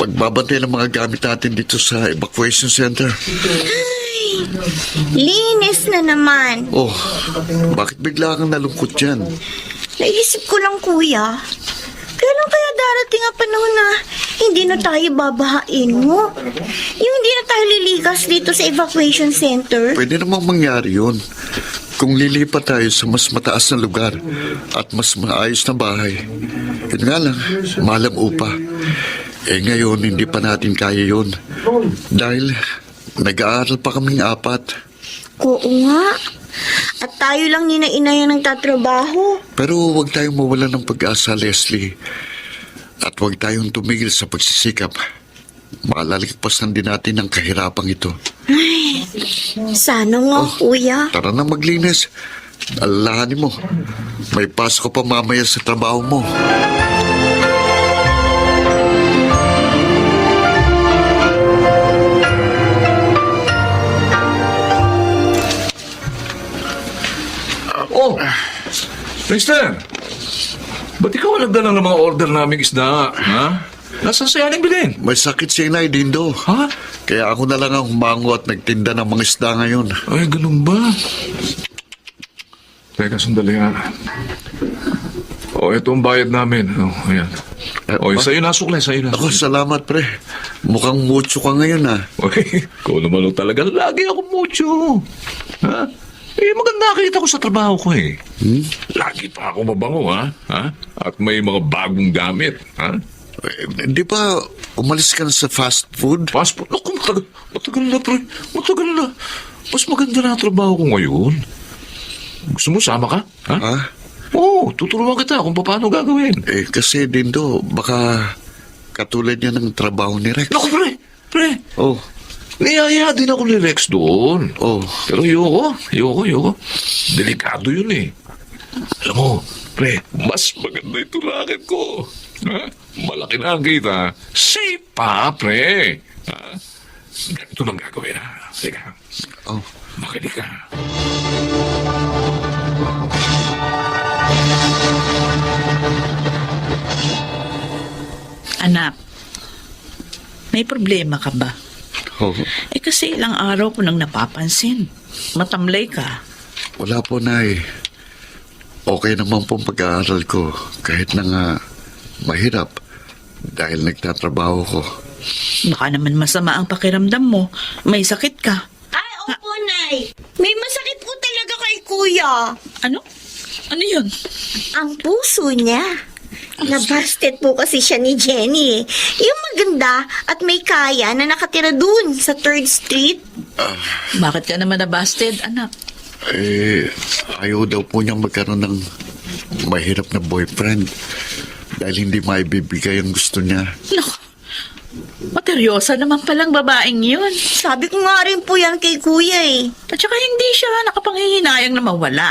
magbabantay ng mga gamit natin dito sa evacuation center. Linis na naman. Oh, bakit bigla kang nalungkot dyan? Naisip ko lang, kuya. Kailan kaya darating ang panahon na hindi na tayo babahain mo. Yung hindi na tayo lilikas dito sa evacuation center. Pwede namang mangyari yun. Kung lilipat tayo sa mas mataas na lugar at mas maayos na bahay. Yun nga lang, mahal ang upa. Ngayon, hindi pa natin kaya yun. Dahil nag-aaral pa kaming 4. Oo nga. At tayo lang ni na inay ang nagtatrabaho. Pero huwag tayong mawala ng pag-asa, Leslie. At huwag tayong tumigil sa pagsisikap. Malaligpasan din natin ang kahirapang ito. Sana nga, kuya. Tara na maglinis. Alalahanin mo. May pasok pa mamaya sa trabaho mo. Oh, Mister, ba't ikaw ang nagdala ng mga order naming isda, ha? Nasaan si Aling Bilin? May sakit si Inay, Dindo. Ha? Kaya ako na lang ang humango at nagtinda ng mga isda ngayon. Ay, ganun ba? Teka, sandali nga. Oh, ito ang bayad namin. Oh, ayan. Oh, sa'yo na, suklay, sa'yo na. Ako, salamat, pre. Mukhang mucho ka ngayon, ha? Okay, ikaw naman lang talaga. Lagi ako mucho. Ha? Maganda kita ko sa trabaho ko eh. Lagi pa ako mabango, ha? At may mga bagong gamit, ha? Di ba umalis ka na sa fast food? Fast food? Naku, matagal na, pre. Matagal na. Mas maganda na ang trabaho ko ngayon. Gusto mo, sama ka? Ha? Ha? Oo, tuturuan kita kung paano gagawin. Kasi, Dindo, baka katulad niya ng trabaho ni Rex. Naku, pre. Oh, Niyaya din ako ni Rex doon. oh. Pero ayoko. Delikado yun eh. Alam mo, pre, mas maganda yung tulakan ko. Ha? Malaki na ang kita. Safe pa, pre. Ha? Ganito lang gagawin, ha? Sige. Oh. Makinig ka. Anak, may problema ka ba? Oh. Kasi ilang araw ko nang napapansin. Matamlay ka. Wala po, Nay. Okay naman po ang pag-aaral ko. Kahit na nga mahirap dahil nagtatrabaho ko. Baka naman masama ang pakiramdam mo. May sakit ka. Ay, opo, Nay. May masakit po talaga kay kuya. Ano? Ano yun? Ang puso niya. Nabasted po kasi siya ni Jenny. Yung maganda at may kaya na nakatira dun sa 3rd Street. Bakit ka naman nabasted, anak? Ayaw daw po niyang magkaroon ng mahirap na boyfriend dahil hindi maibibigay ang gusto niya. Naku, materyosa naman palang babaeng yun. Sabi ko nga rin po yan kay kuya eh. At saka hindi siya nakapanghihinayang na mawala.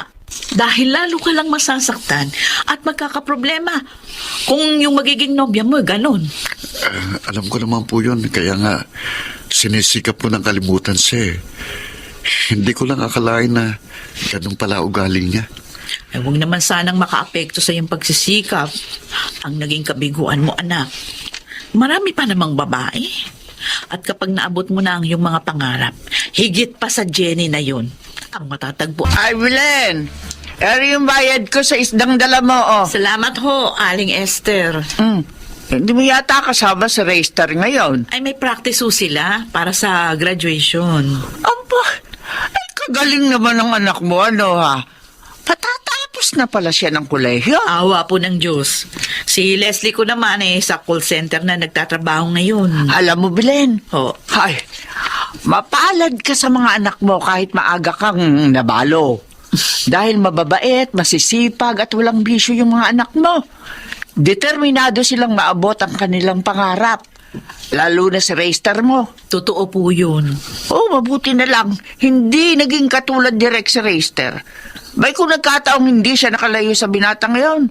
Dahil lalo ka lang masasaktan at magkakaproblema kung yung magiging nobya mo, ganun. Alam ko naman po yun, kaya nga sinisikap ko ng kalimutan siya eh. Hindi ko lang akalain na ganun pala ugali niya. Huwag naman sanang makaapekto sa iyong pagsisikap ang naging kabiguan mo, anak. Marami pa namang babae. At kapag naabot mo na ang iyong mga pangarap, higit pa sa Jenny na yun, ang matatagpo. Ay, Belen! Yung bayad ko sa isdang dala mo, oh. Salamat ho, Aling Esther. Hindi mo yata kasama sa racer ngayon. Ay, may practice ho sila para sa graduation. Aba, ay kagaling naman ng anak mo, ano ha? Patatapos na pala siya ng kolehiyo. Awa po ng Diyos. Si Leslie ko naman sa call center na nagtatrabaho ngayon. Alam mo, Belen, Ho. ay, mapalad ka sa mga anak mo kahit maaga kang nabalo. Dahil mababait, masisipag at walang bisyo yung mga anak mo. Determinado silang maabot ang kanilang pangarap. Lalo na si racer mo. Totoo po yun. Oh, mabuti na lang. Hindi naging katulad ni Rex Racer. Bay kung nagkataong hindi siya nakalayo sa binata ngayon.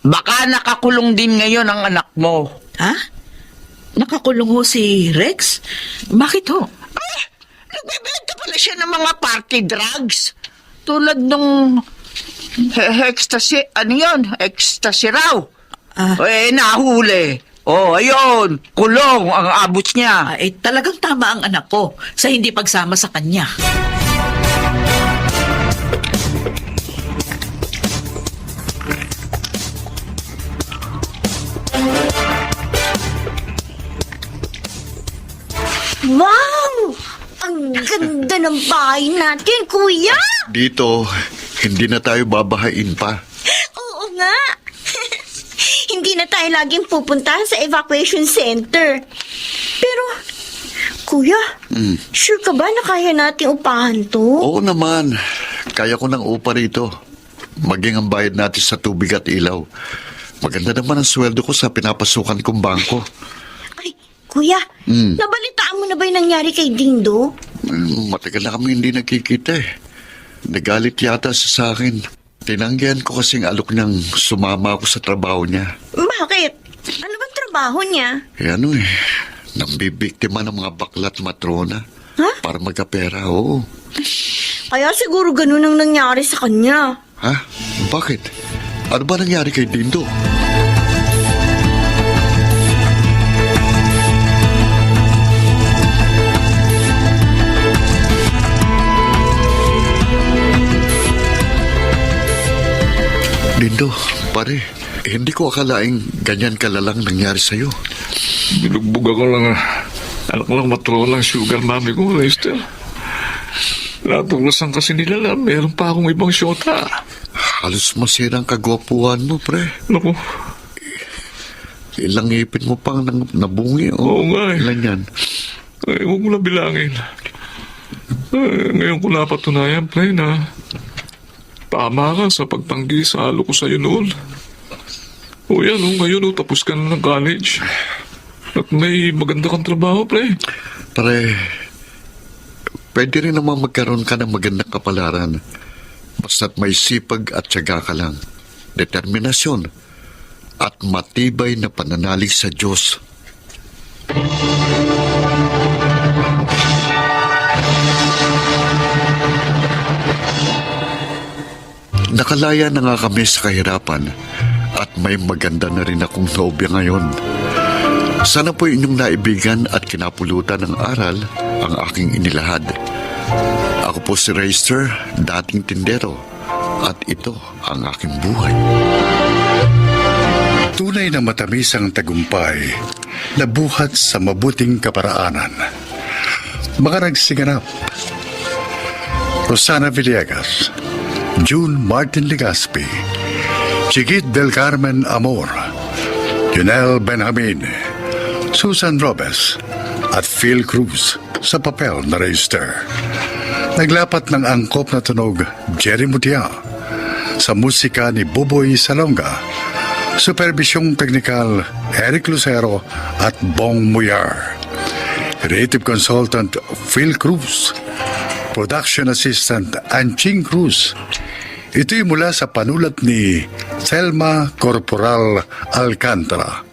Baka nakakulong din ngayon ang anak mo. Ha? Nakakulong ho si Rex? Bakit ho? Nagbebenta pala siya ng mga party drugs. Tulad nung ecstasy, ano yun? Ecstasy raw. Nahuli. Oh, ayun. Kulong ang abot niya. Ay, talagang tama ang anak ko sa hindi pagsama sa kanya. Wow! Ang ganda ng bahay natin, kuya! Dito, hindi na tayo babahain pa. Oo nga. Hindi na tayo laging pupunta sa evacuation center. Pero, kuya, sure ka ba na kaya nating upahan to? Oo naman. Kaya ko ng upa rito. Maging ang bayad natin sa tubig at ilaw. Maganda naman ang sweldo ko sa pinapasukan kong bangko. Ay, kuya, nabalitaan mo na ba yung nangyari kay Dindo? Matagal na kami hindi nagkikita eh. Nagalit yata siya sa akin. Tinanggihan ko kasing alok niyang sumama ako sa trabaho niya. Bakit? Ano bang trabaho niya? Nambibiktima ng mga baklat matrona. Ha? Para magkapera, oo. Kaya siguro ganun ang nangyari sa kanya. Ha? Bakit? Ano ba nangyari kay Dindo? Dindo, pare, hindi ko akalaing ganyan kalalang nangyari sa'yo. Binugbog ako lang. Anak lang matrolang sugar mami ko, Esther. Natuklasan kasi nila na meron pa akong ibang syota. Halos masira ang kagwapuhan mo, pre. Naku, Ilang ipin mo pang nabungi, oh. Oo nga eh. Ilan yan? huwag mo na bilangin. Ngayon ko napatunayan, pre, na tama ka sa pagtanggi sa halo ko sa'yo noon. O yan, ngayon tapos ka na ng college. At may maganda kang trabaho, pre. Pare, pwede rin naman magkaroon ka ng magandang kapalaran. Basta't may sipag at tiyaga ka lang. Determinasyon at matibay na pananalig sa Diyos. Nakalaya na nga kami sa kahirapan at may maganda na rin akong nobya ngayon. Sana po inyong naibigan at kinapulutan ng aral ang aking inilahad. Ako po si Reister, dating tindero, at ito ang aking buhay. Tunay na matamis ang tagumpay na buhat sa mabuting kaparaanan. Mga nagsiganap: Rosana Villegas, June Martin Legaspi, Chiquit del Carmen Amor, Junel Benjamin, Susan Robes, at Phil Cruz sa papel na Reister. Naglapat ng angkop na tunog Jerry Mutia, sa musika ni Buboy Salonga, supervisyong teknikal Eric Lucero at Bong Muyar, creative consultant Phil Cruz, production assistant Anching Cruz. Ito'y mula sa panulat ni Thelma Corporal Alcantara,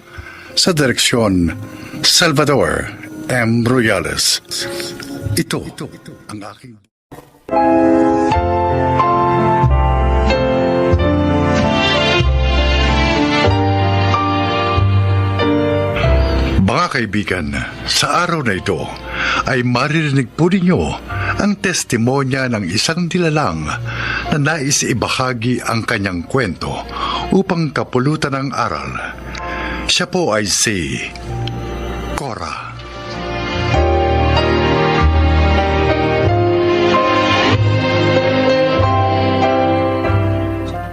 sa direksyon Salvador M. Royales. Ito ang aking... Mga kaibigan, sa araw na ito ay maririnig po ninyo ang testimonya ng isang nilalang na nais ibahagi ang kanyang kwento upang kapulutan ng aral. Siya po ay si Cora.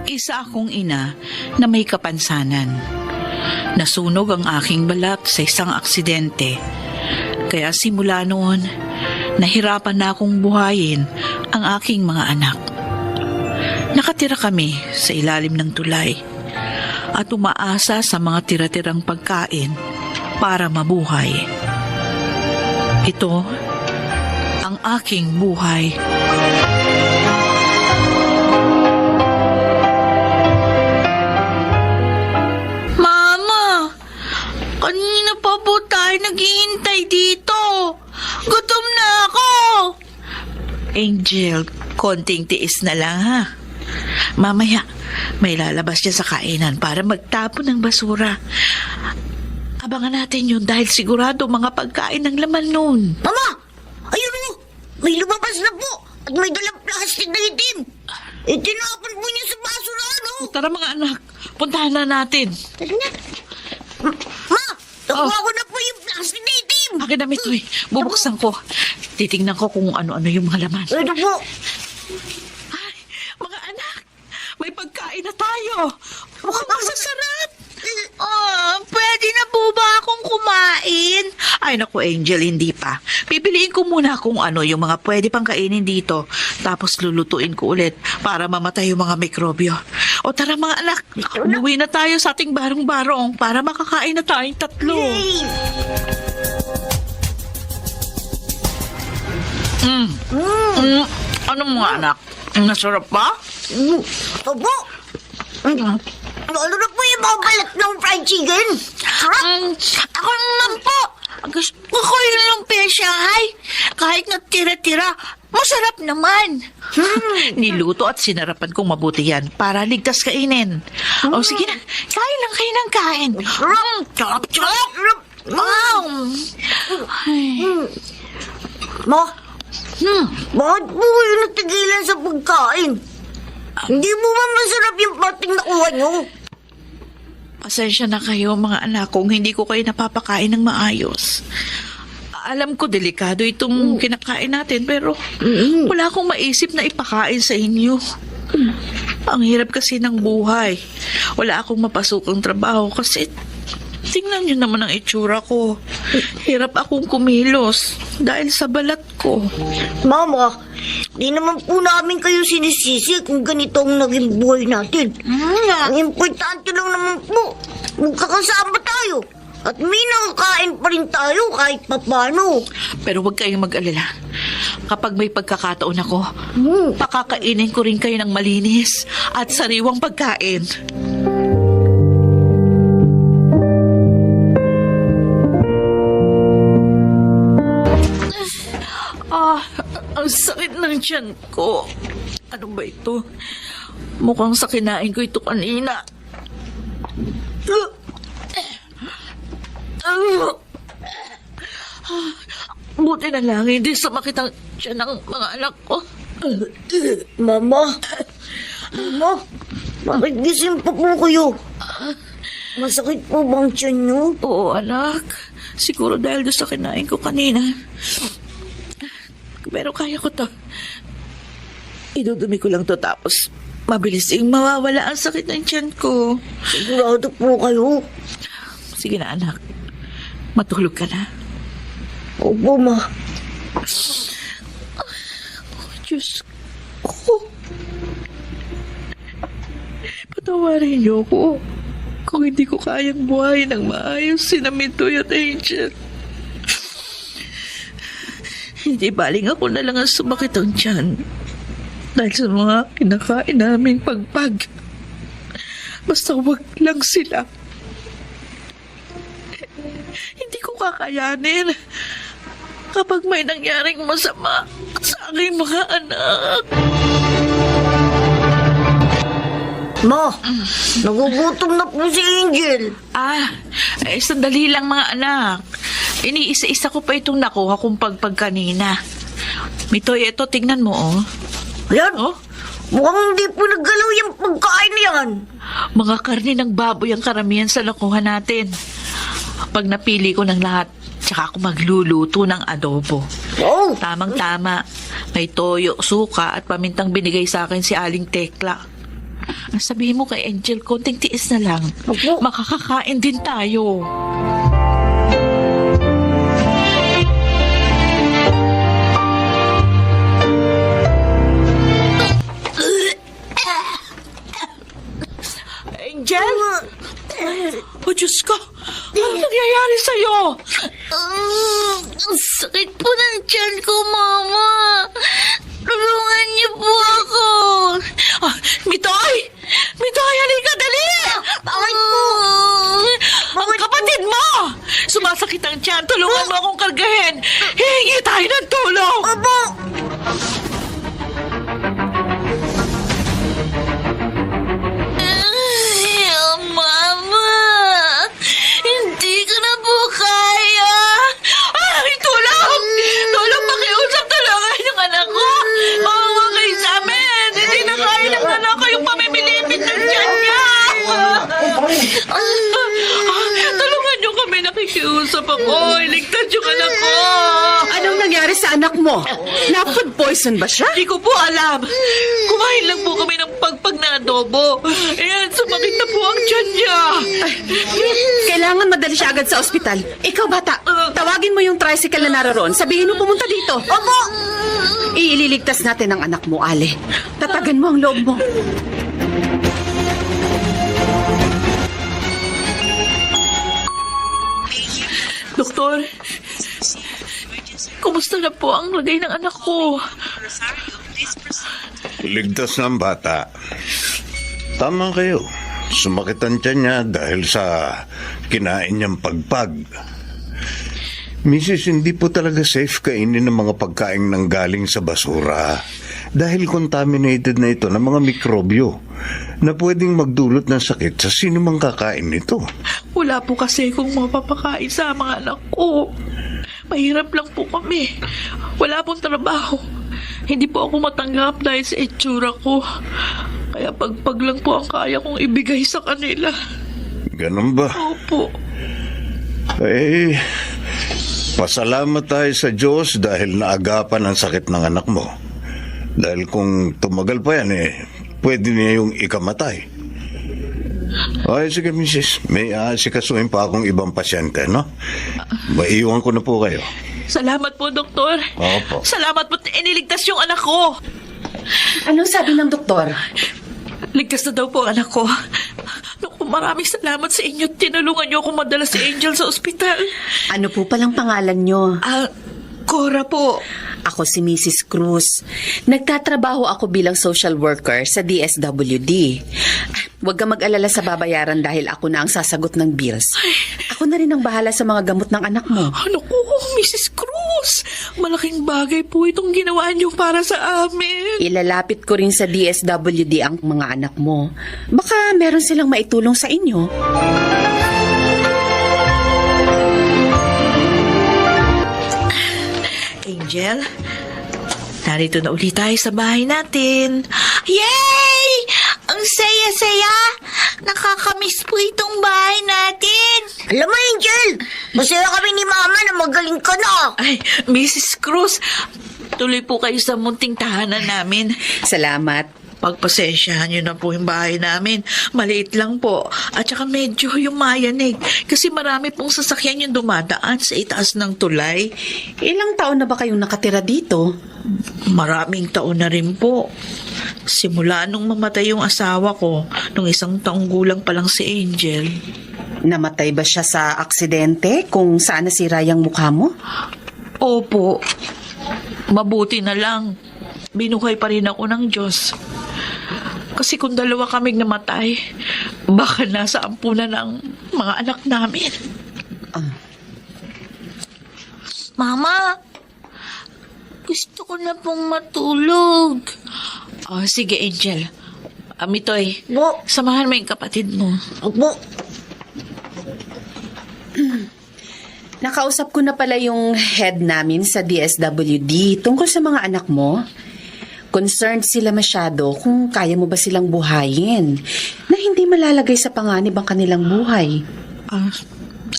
Isa akong ina na may kapansanan. Nasunog ang aking balat sa isang aksidente. Kaya simula noon, nahirapan na akong buhayin ang aking mga anak. Nakatira kami sa ilalim ng tulay at umaasa sa mga tira-tirang pagkain para mabuhay. Ito ang aking buhay. Kanina pa po tayo naghihintay dito. Gutom na ako. Angel, konting tiis na lang ha. Mamaya, may lalabas siya sa kainan para magtapon ng basura. Abangan natin yun dahil sigurado mga pagkain ng laman nun. Mama! Ayun o! May lumabas na po! At may dalang plastic na itim! Itinapon po niya sa basura, no? Tara mga anak, puntahan na natin. Tara na. Ma! Nakuha ko na po yung plastic na itim! Akin na, Mitoy. Bubuksan ko. Titingnan ko kung ano-ano yung mga laman. Ito po. Ay, mga anak, may pagkain na tayo. Mukhang masasarap. Pwede na po ba akong kumain? Ay, naku, Angel, hindi pa. Pipiliin ko muna kung ano yung mga pwede pang kainin dito. Tapos lulutuin ko ulit para mamatay yung mga mikrobyo. O tara mga anak, umuwi na tayo sa ating barong-barong para makakain na tayong tatlo. Ano mga anak? Nasarap ba? Opo. Lalo na po yung mga balat ng fried chicken. Sarap. Ako naman po. Gusto ko yung lumpia Shanghai. Kahit na tira-tira, masarap naman. Niluto at sinarapan kong mabuti yan para ligtas kainin. O sige na, kain lang kayo ng kain. Sarap, sarap. Wow. Ma, bakit po kayo natigilan sa pagkain? Hindi mo ba masarap yung pating nakuha nyo? Pasensya na kayo mga anak kung hindi ko kayo napapakain ng maayos. Alam ko delikado itong kinakain natin pero wala akong maisip na ipakain sa inyo. Ang hirap kasi ng buhay. Wala akong mapasukang trabaho kasi tingnan niyo naman ang itsura ko. Hirap akong kumilos dahil sa balat ko. Mama, di naman po namin kayo sinisisi kung ganito ang naging buhay natin. Ang importante lang naman po, magkakasama tayo. At may nakakain pa rin tayo kahit papano. Pero huwag kayong mag-alala. Kapag may pagkakataon ako, pakakainin ko rin kayo ng malinis at sariwang pagkain. Ang sakit ng tiyan ko. Ano ba ito? Mukhang sa kinain ko ito kanina. Buti na lang, hindi sumakit ang tiyan ng mga anak ko. Mama, bakit gising pa po kayo? Masakit po bang tiyan nyo? Oo, anak. Siguro dahil doon sa kinain ko kanina. Pero kaya ko to. Idudumi ko lang to tapos mabilis yung mawawala ang sakit ng tiyan ko. Sigurado po kayo? Sige na, anak. Matulog ka na. Opo, ma. Diyos ko. Patawarin niyo ko kung hindi ko kayang buhay ng maayos si Mitoy at Angel. Hindi baling ako na lang ang sumakit ang tiyan dahil sa mga kinakain naming pagpag. Basta wag lang sila. Hindi ko kakayanin kapag may nangyaring masama sa aking mga anak. Ma, nagugutom na po si Angel. Sandali lang mga anak. Iniisa-isa ko pa itong nakuha kong pagpag kanina. Mitoy, ito, tingnan mo, oh. Ayan, Oh? mukhang hindi po naggalaw yung pagkain na yan. Mga karne ng baboy ang karamihan sa nakuha natin. Pag napili ko ng lahat, tsaka ako magluluto ng adobo. Oh, Tamang-tama. May toyo, suka at pamintang binigay sa akin si Aling Tekla. Ang sabihin mo kay Angel, konting tiis na lang. Opo. Makakakain din tayo. Angel? Oh, Diyos ko! Ano nangyayari sa'yo? Ang sakit po ng tiyan ko, Mama. Tulungan niyo po ako. Mitoy! Mitoy, halika, dali! Bakit po? Ang kapatid mo! Sumasakit ang tiyan. Tulungan mo akong kargahin. Hihingi tayo ng tulong. Opo. Mama, hindi ko na po kaya. Ay, tulong! Tulong, pakiusap, tulungan yung anak ko. Mawawa kayo sa amin. Hindi na kaya ng anak ko yung pamimilipit ng tiyan niya. Tulungan niyo kami, nakikiusap ako. po! Iligtas yung anak ko! Anong nangyari sa anak mo? Na-food poison ba siya? Hindi ko po alam. Kumain lang po kami ng pagpag na adobo. Ayan, sumakit na po ang tiyan niya. Kailangan madali siya agad sa ospital. Ikaw, bata, tawagin mo yung tricycle na naroon. Sabihin mo pumunta dito. Opo! Iililigtas natin ang anak mo, Ale. Tatagan mo ang loob mo. Doktor, kumusta na po ang lagay ng anak ko? Ligtas ng bata. Tama kayo. Sumakit ang tiyan niya dahil sa kinain niyang pagpag. Mrs., hindi po talaga safe kainin ng mga pagkain nang galing sa basura dahil contaminated na ito ng mga mikrobyo na pwedeng magdulot ng sakit sa sino mang kakain nito. Wala po kasi kung mapapakain sa mga anak ko. Mahirap lang po kami. Wala pong trabaho. Hindi po ako matanggap dahil sa itsura ko. Kaya pagpag lang po ang kaya kong ibigay sa kanila. Ganun ba? Opo. Pasalamat tayo sa Diyos dahil naagapan ang sakit ng anak mo. Dahil kung tumagal pa yan, pwede niya yung ikamatay. Ay, sige, Mrs. May asikasuhin pa akong ibang pasyente, no? Maiiwan ko na po kayo. Salamat po, Doktor. Opo. Salamat po, iniligtas yung anak ko. Anong sabi ng doktor? Ligtas na daw po ang anak ko. Naku, maraming salamat sa inyo. Tinulungan niyo ako madala si Angel sa ospital. Ano po palang pangalan nyo? Cora po. Ako si Mrs. Cruz. Nagtatrabaho ako bilang social worker sa DSWD. Huwag ka mag-alala sa babayaran dahil ako na ang sasagot ng bills. Ako na rin ang bahala sa mga gamot ng anak mo. Ano ko, Mrs. Cruz? Malaking bagay po itong ginawa niyo para sa amin. Ilalapit ko rin sa DSWD ang mga anak mo. Baka meron silang maitulong sa inyo. Angel, narito na ulit tayo sa bahay natin. Yay! Ang saya-saya! Nakakamiss po itong bahay natin. Alam mo, Angel, masaya kami ni Mama na magaling ka na. Ay, Mrs. Cruz, tuloy po kayo sa munting tahanan namin. Salamat. Pagpasensyahan niyo na po yung bahay namin. Maliit lang po. At saka medyo yumayanig. Kasi marami pong sasakyan yung dumadaan sa itaas ng tulay. Ilang taon na ba kayong nakatira dito? Maraming taon na rin po. Simula nung mamatay yung asawa ko, nung 1 taong gulang pa lang si Angel. Namatay ba siya sa aksidente kung saan nasira yung mukha mo? Opo. Mabuti na lang. Binuhay pa rin ako ng Diyos. Kasi kung 2 kaming namatay, baka nasa ampunan ng mga anak namin. Mama, gusto ko na pong matulog. Oh, sige, Angel. Amitoy, Bo, samahan mo yung kapatid mo. bo. Nakausap ko na pala yung head namin sa DSWD tungkol sa mga anak mo. Concerned sila masyado kung kaya mo ba silang buhayin na hindi malalagay sa panganib ang kanilang buhay.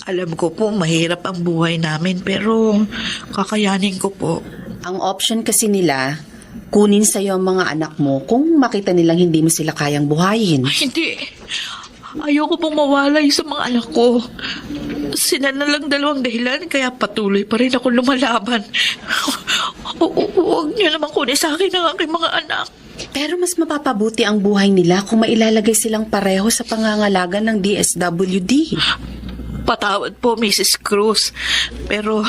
Alam ko po, mahirap ang buhay namin pero kakayanin ko po. Ang option kasi nila, kunin sa'yo ang mga anak mo kung makita nilang hindi mo sila kayang buhayin. Ay, hindi. Ayoko pong mawalay sa mga anak ko. Sila na lang 2 dahilan kaya patuloy pa rin ako lumalaban. Huwag niyo naman kunin sa akin ang aking mga anak. Pero mas mapapabuti ang buhay nila kung mailalagay silang pareho sa pangangalaga ng DSWD. Patawad po, Mrs. Cruz. Pero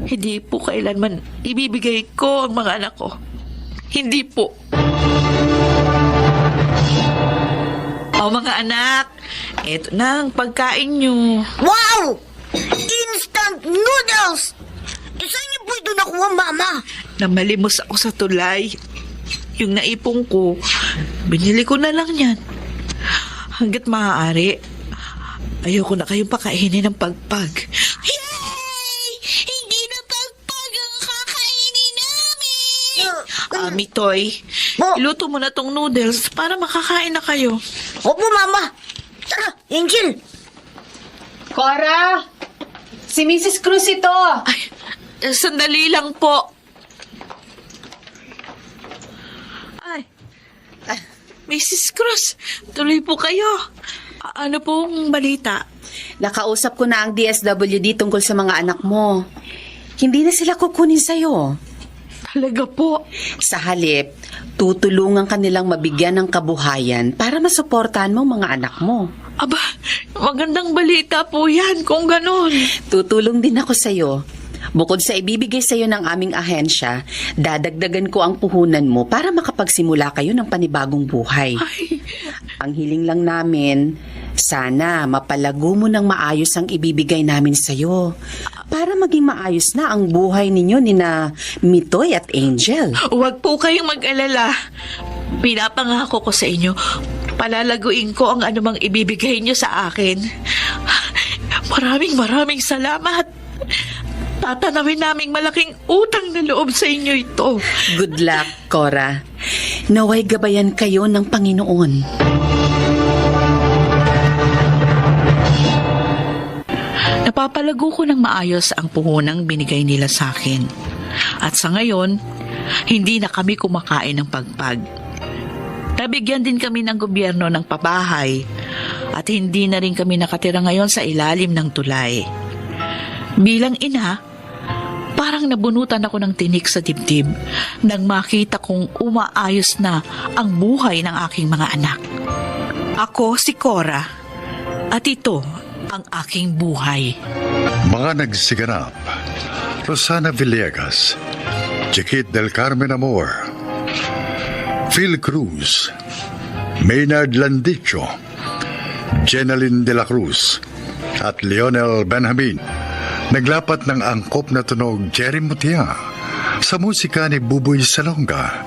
hindi po kailanman ibibigay ko ang mga anak ko. Hindi po. O mga anak, eto na ang pagkain nyo. Wow! Instant noodles! Saan niyo po ito nakuha, Mama? Namalimos ako sa tulay. Yung naipong ko, binili ko na lang yan. Hanggat maaari, ayoko na kayong pakainin ng pagpag. Yay! Hindi na pagpag ang kakainin namin. Mitoy, Bo. iluto mo na tong noodles para makakain na kayo. Opo, Mama. Tara, Angel. Cora! Si Mrs. Cruz ito. Sandali lang po. Ay, Mrs. Cruz, tuloy po kayo. Ano pong balita? Nakausap ko na ang DSWD tungkol sa mga anak mo. Hindi na sila kukunin sa'yo. Talaga po. Sa halip, tutulungan ka nilang mabigyan ng kabuhayan para masuportahan mo ang mga anak mo. Aba, magandang balita po yan kung ganon. Tutulong din ako sa'yo. Bukod sa ibibigay sa'yo ng aming ahensya, dadagdagan ko ang puhunan mo para makapagsimula kayo ng panibagong buhay. Ay, Ang hiling lang namin, sana mapalago mo ng maayos ang ibibigay namin sa'yo para maging maayos na ang buhay ninyo ni na Mitoy at Angel. huwag po kayong mag-alala. Pinapangako ko sa inyo, palalaguin ko ang anumang ibibigay niyo sa akin. Maraming salamat. Tatanawin naming malaking utang na loob sa inyo ito. Good luck, Cora. Naway gabayan kayo ng Panginoon. Napapalago ko ng maayos ang puhunang binigay nila sa akin. At sa ngayon, hindi na kami kumakain ng pagpag. Nabigyan din kami ng gobyerno ng pabahay at hindi na rin kami nakatira ngayon sa ilalim ng tulay. Bilang ina, parang nabunutan ako ng tinik sa dibdib nang makita kong umaayos na ang buhay ng aking mga anak. Ako si Cora at ito ang aking buhay. Mga nagsiganap: Rosana Villegas, Chiquit del Carmen Amor, Phil Cruz, Maynard Landicho, Jenaline de la Cruz, at Lionel Benjamin. Naglapat ng angkop na tunog Jerry Mutia sa musika ni Buboy Salonga.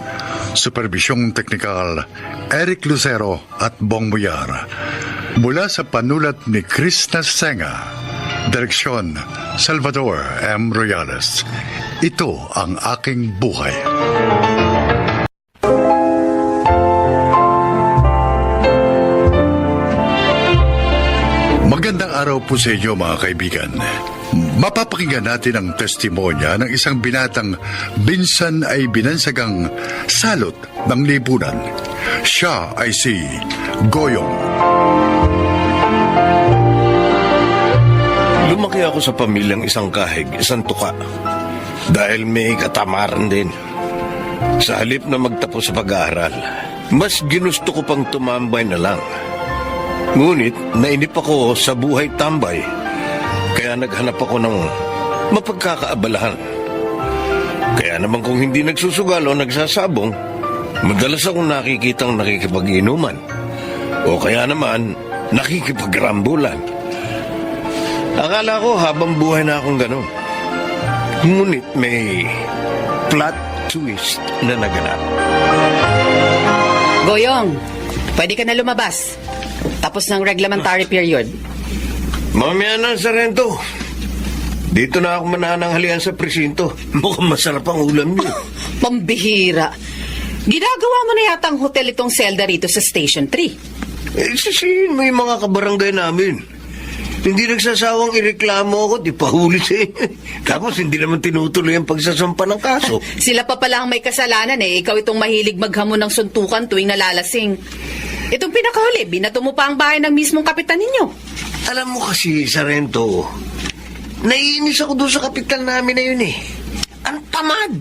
Superbisyong teknikal Eric Lucero at Bong Muyar. Mula sa panulat ni Chris Nasenga. Direksyon Salvador M. Royales. Ito ang aking buhay. Magandang araw po sa inyo mga kaibigan. Mapapakinggan natin ang testimonya ng isang binatang binsan ay binansagang salot ng lipunan. Siya ay si Goyong. Lumaki ako sa pamilyang isang kahig, isang tuka. Dahil may katamaran din. Sa halip na magtapos sa pag-aaral, mas ginusto ko pang tumambay na lang. Ngunit nainip ako sa buhay tambay. Kaya naghanap ako ng mapagkakaabalahan. Kaya naman kung hindi nagsusugal o nagsasabong, madalas akong nakikitang nakikipag-inuman. O kaya naman, nakikipagrambulan. Akala ko habang buhay na akong ganun. Ngunit may plot twist na naganap. Goyong, pwede ka na lumabas. Tapos ng reglementary period. Mamaya na, Sarento. Dito na ako manananghalian sa presinto. Mukhang masarap ang ulam niyo. Pambihira. Ginagawa mo na yata ang hotel itong selda rito sa Station 3. Sisihin mo yung mga kabarangay namin. Hindi nagsasawang ireklamo ako, di pahuli sa inyo. Tapos hindi naman tinutuloy ang pagsasampa ng kaso. Sila pa pala ang may kasalanan eh. Ikaw itong mahilig maghamon ng suntukan tuwing nalalasing. Itong pinakahuli, binato mo pa ang bahay ng mismong kapitan ninyo. Alam mo kasi, Sarento, naiinis ako doon sa kapitan namin na yun eh. Ang tamad.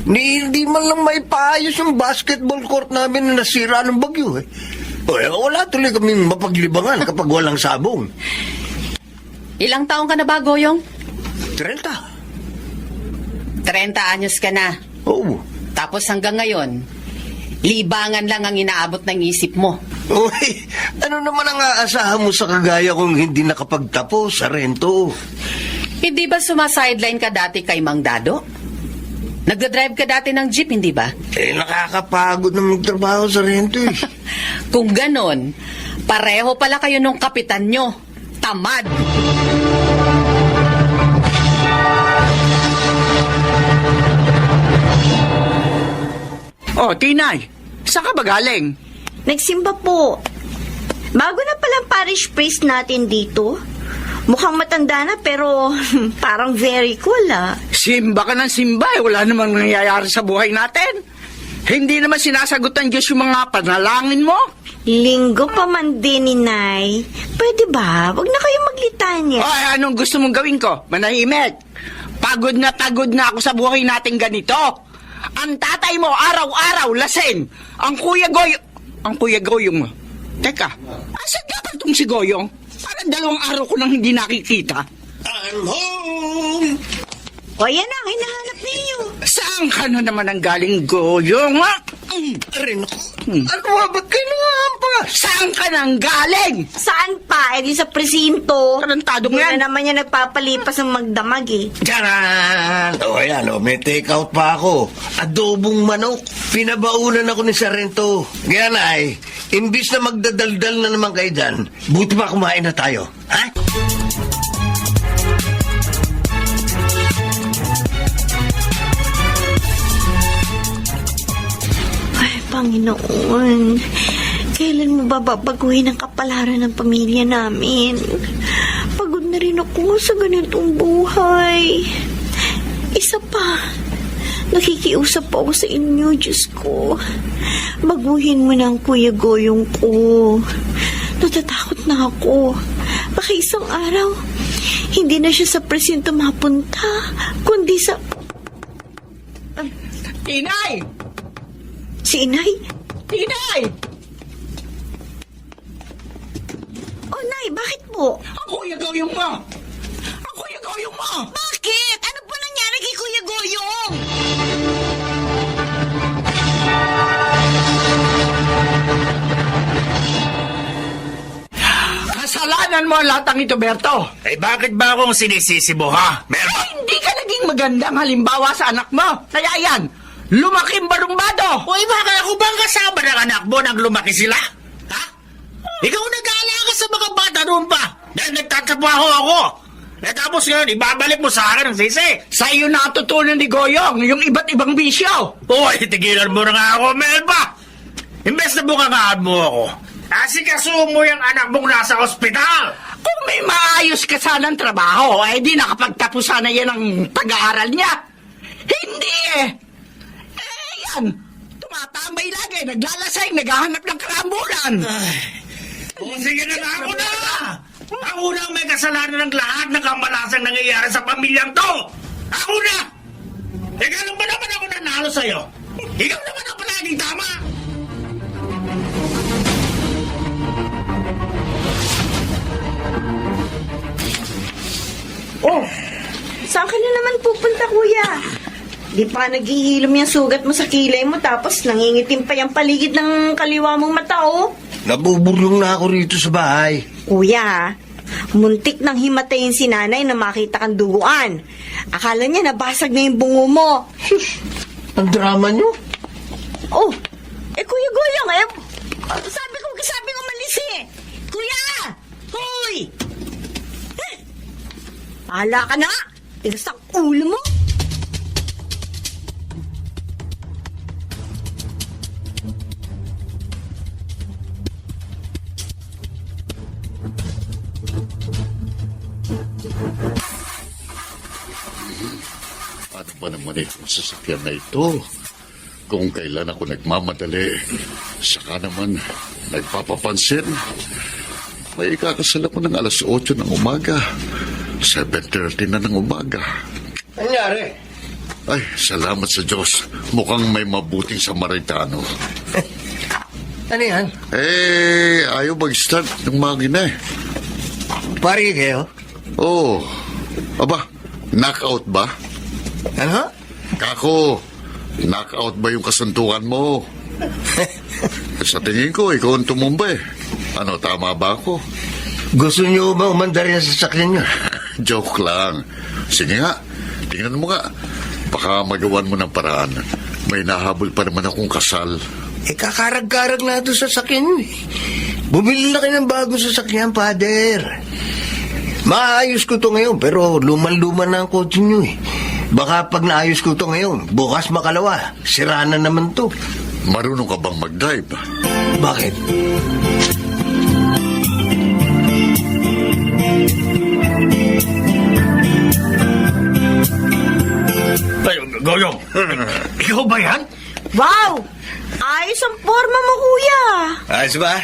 Hindi man lang may paayos yung basketball court namin na nasira ng bagyo eh. Wala tuloy kaming mapaglibangan kapag walang sabong. Ilang taong ka na ba, Goyong? 30. 30 anyos ka na. Oo. Tapos hanggang ngayon, libangan lang ang inaabot ng isip mo. Uy, ano naman ang aasahan mo sa kagaya kung hindi nakapagtapos, Sarento? Hindi ba sumasideline ka dati kay Mang Dado? Nagdadrive ka dati ng jeep, hindi ba? Nakakapagod na magtrabaho, Sarento eh. Kung ganon, pareho pala kayo nung kapitan nyo. Tamad! Oh, Tinay, saan ka ba galing? Nagsimba po. Bago na palang parish priest natin dito. Mukhang matanda na pero parang very cool ah. Simba ka ng simba eh. Wala namang nangyayari sa buhay natin. Hindi naman sinasagot ng Diyos yung mga panalangin mo. Linggo pa man din ni Nay. Pwede ba? Huwag na kayo maglitanya. Ay, anong gusto mong gawin ko? Manahimik. Pagod na ako sa buhay natin ganito. Ang tatay mo araw-araw lasing. Ang Kuya Goyong mo. Teka, asan dapat itong si Goyong? Parang 2 araw ko nang hindi nakikita. I'm home! O yan ang hinahanap ninyo. Saan ka na naman ang galing, Goyong, ha? Arin ako. Ano ba? Ba't kayo nangahampa? Saan ka nang galing? Saan pa? Eh di sa presinto. Tarantado Hindi mo yan. na naman yan nagpapalipas ng magdamag eh. Tiyaran! O ayan, may take out pa ako. Adobong manok. Pinabaunan ako ni Sarento. Kaya na imbis na magdadaldal na naman kayo dyan, buti pa kumain na tayo. Ha? Ay, Panginoon. Kailan mo ba babaguhin ang kapalaran ng pamilya namin? Pagod na rin ako sa ganitong buhay. Isa pa, nakikiusap pa ako sa inyo, Diyos ko. Baguhin mo na ang Kuya Goyong ko. Natatakot na ako. Baka isang araw, hindi na siya sa presinto mapunta, kundi sa... Inay! Si Inay? Inay! Oh, Nay, bakit po? Ang Kuya Goyong mo! Ang Kuya Goyong mo! Bakit? Ano ba nangyari kay Kuya Goyong? Kasalanan mo ang lahat ng ito, Berto. Eh bakit ba akong sinisisi mo, ha? Eh, hindi ka naging magandang halimbawa sa anak mo. Kaya yan, lumaking barumbado. Uy, bakit ako bang kasama ng anak mo nang lumaki sila? Ha? Ikaw nag-aalaga sa mga bata noon pa dahil nagtatrabaho ako. Eh tapos ngayon, ibabalik mo sa akin ang sisi. Sa iyo natutunan ni Goyong yung iba't ibang bisyo. Uy, tigilan mo na nga ako, Melba. Imbes na bukangaan mo ako, asikasuhin mo yung anak mong nasa ospital. Kung may maayos ka sanang trabaho, eh di nakapagtapos sana yan ang pag-aaral niya. Hindi eh. Eh yan, tumatambay lagi, naglalasing, naghahanap ng karambulan. O sige na nga ako na. Ako na ang may kasalanan ng lahat ng kamalasang nangyayari sa pamilyang to. Ako na. Ikaw lang ba naman ako nanalo sa'yo? Ikaw naman ang palaging tama. Oh, saan ka na naman pupunta, Kuya? Di pa naghihilom yung sugat mo sa kilay mo tapos nangingitim pa yung paligid ng kaliwa mong mata, oh. Nabuburyong na ako rito sa bahay. Kuya, muntik nang himatayin si nanay na makita kang duguan. Akala niya nabasag na yung bungo mo. Ang drama nyo. Oh, Kuya Goyong, sabi ko umalis eh. Kuya! Hoy! Pahala ka na! Tigas ang ulo mo! Ano ba naman itong sasakyan na ito? Kung kailan ako nagmamadali, saka naman nagpapapansin. May ikakasal ako ng alas 8 ng umaga. 7:30 na ng umaga. Nangyari? Ay, salamat sa Diyos. Mukhang may mabuting Samaritano. Ano yan? Eh, ayaw mag-start ng makina eh. Pari kayo? Oh, aba, knockout ba? Ano? Kako, knockout ba yung kasuntukan mo? Sa tingin ko, ikaw ang tumumba eh. Ano, tama ba ako? Gusto nyo ba umandar yan sa sakyan nyo? Joke lang. Sige nga, tingnan mo nga. Baka magawan mo ng paraan. May nahabol pa naman akong kasal. Eh, kakarag-karag na ito sa sakyan nyo eh. Bumili na kayo ng bagong sasakyan, Father. Maayos ko to ngayon, pero luman-luman na ang kotse nyo eh. Baka pag naayos ko to ngayon, bukas makalawa, sira na naman to. Marunong ka bang mag-drive? Bakit? Goyong, ikaw ba yan? Wow! Ayos ang forma mo, kuya. Ayos ba?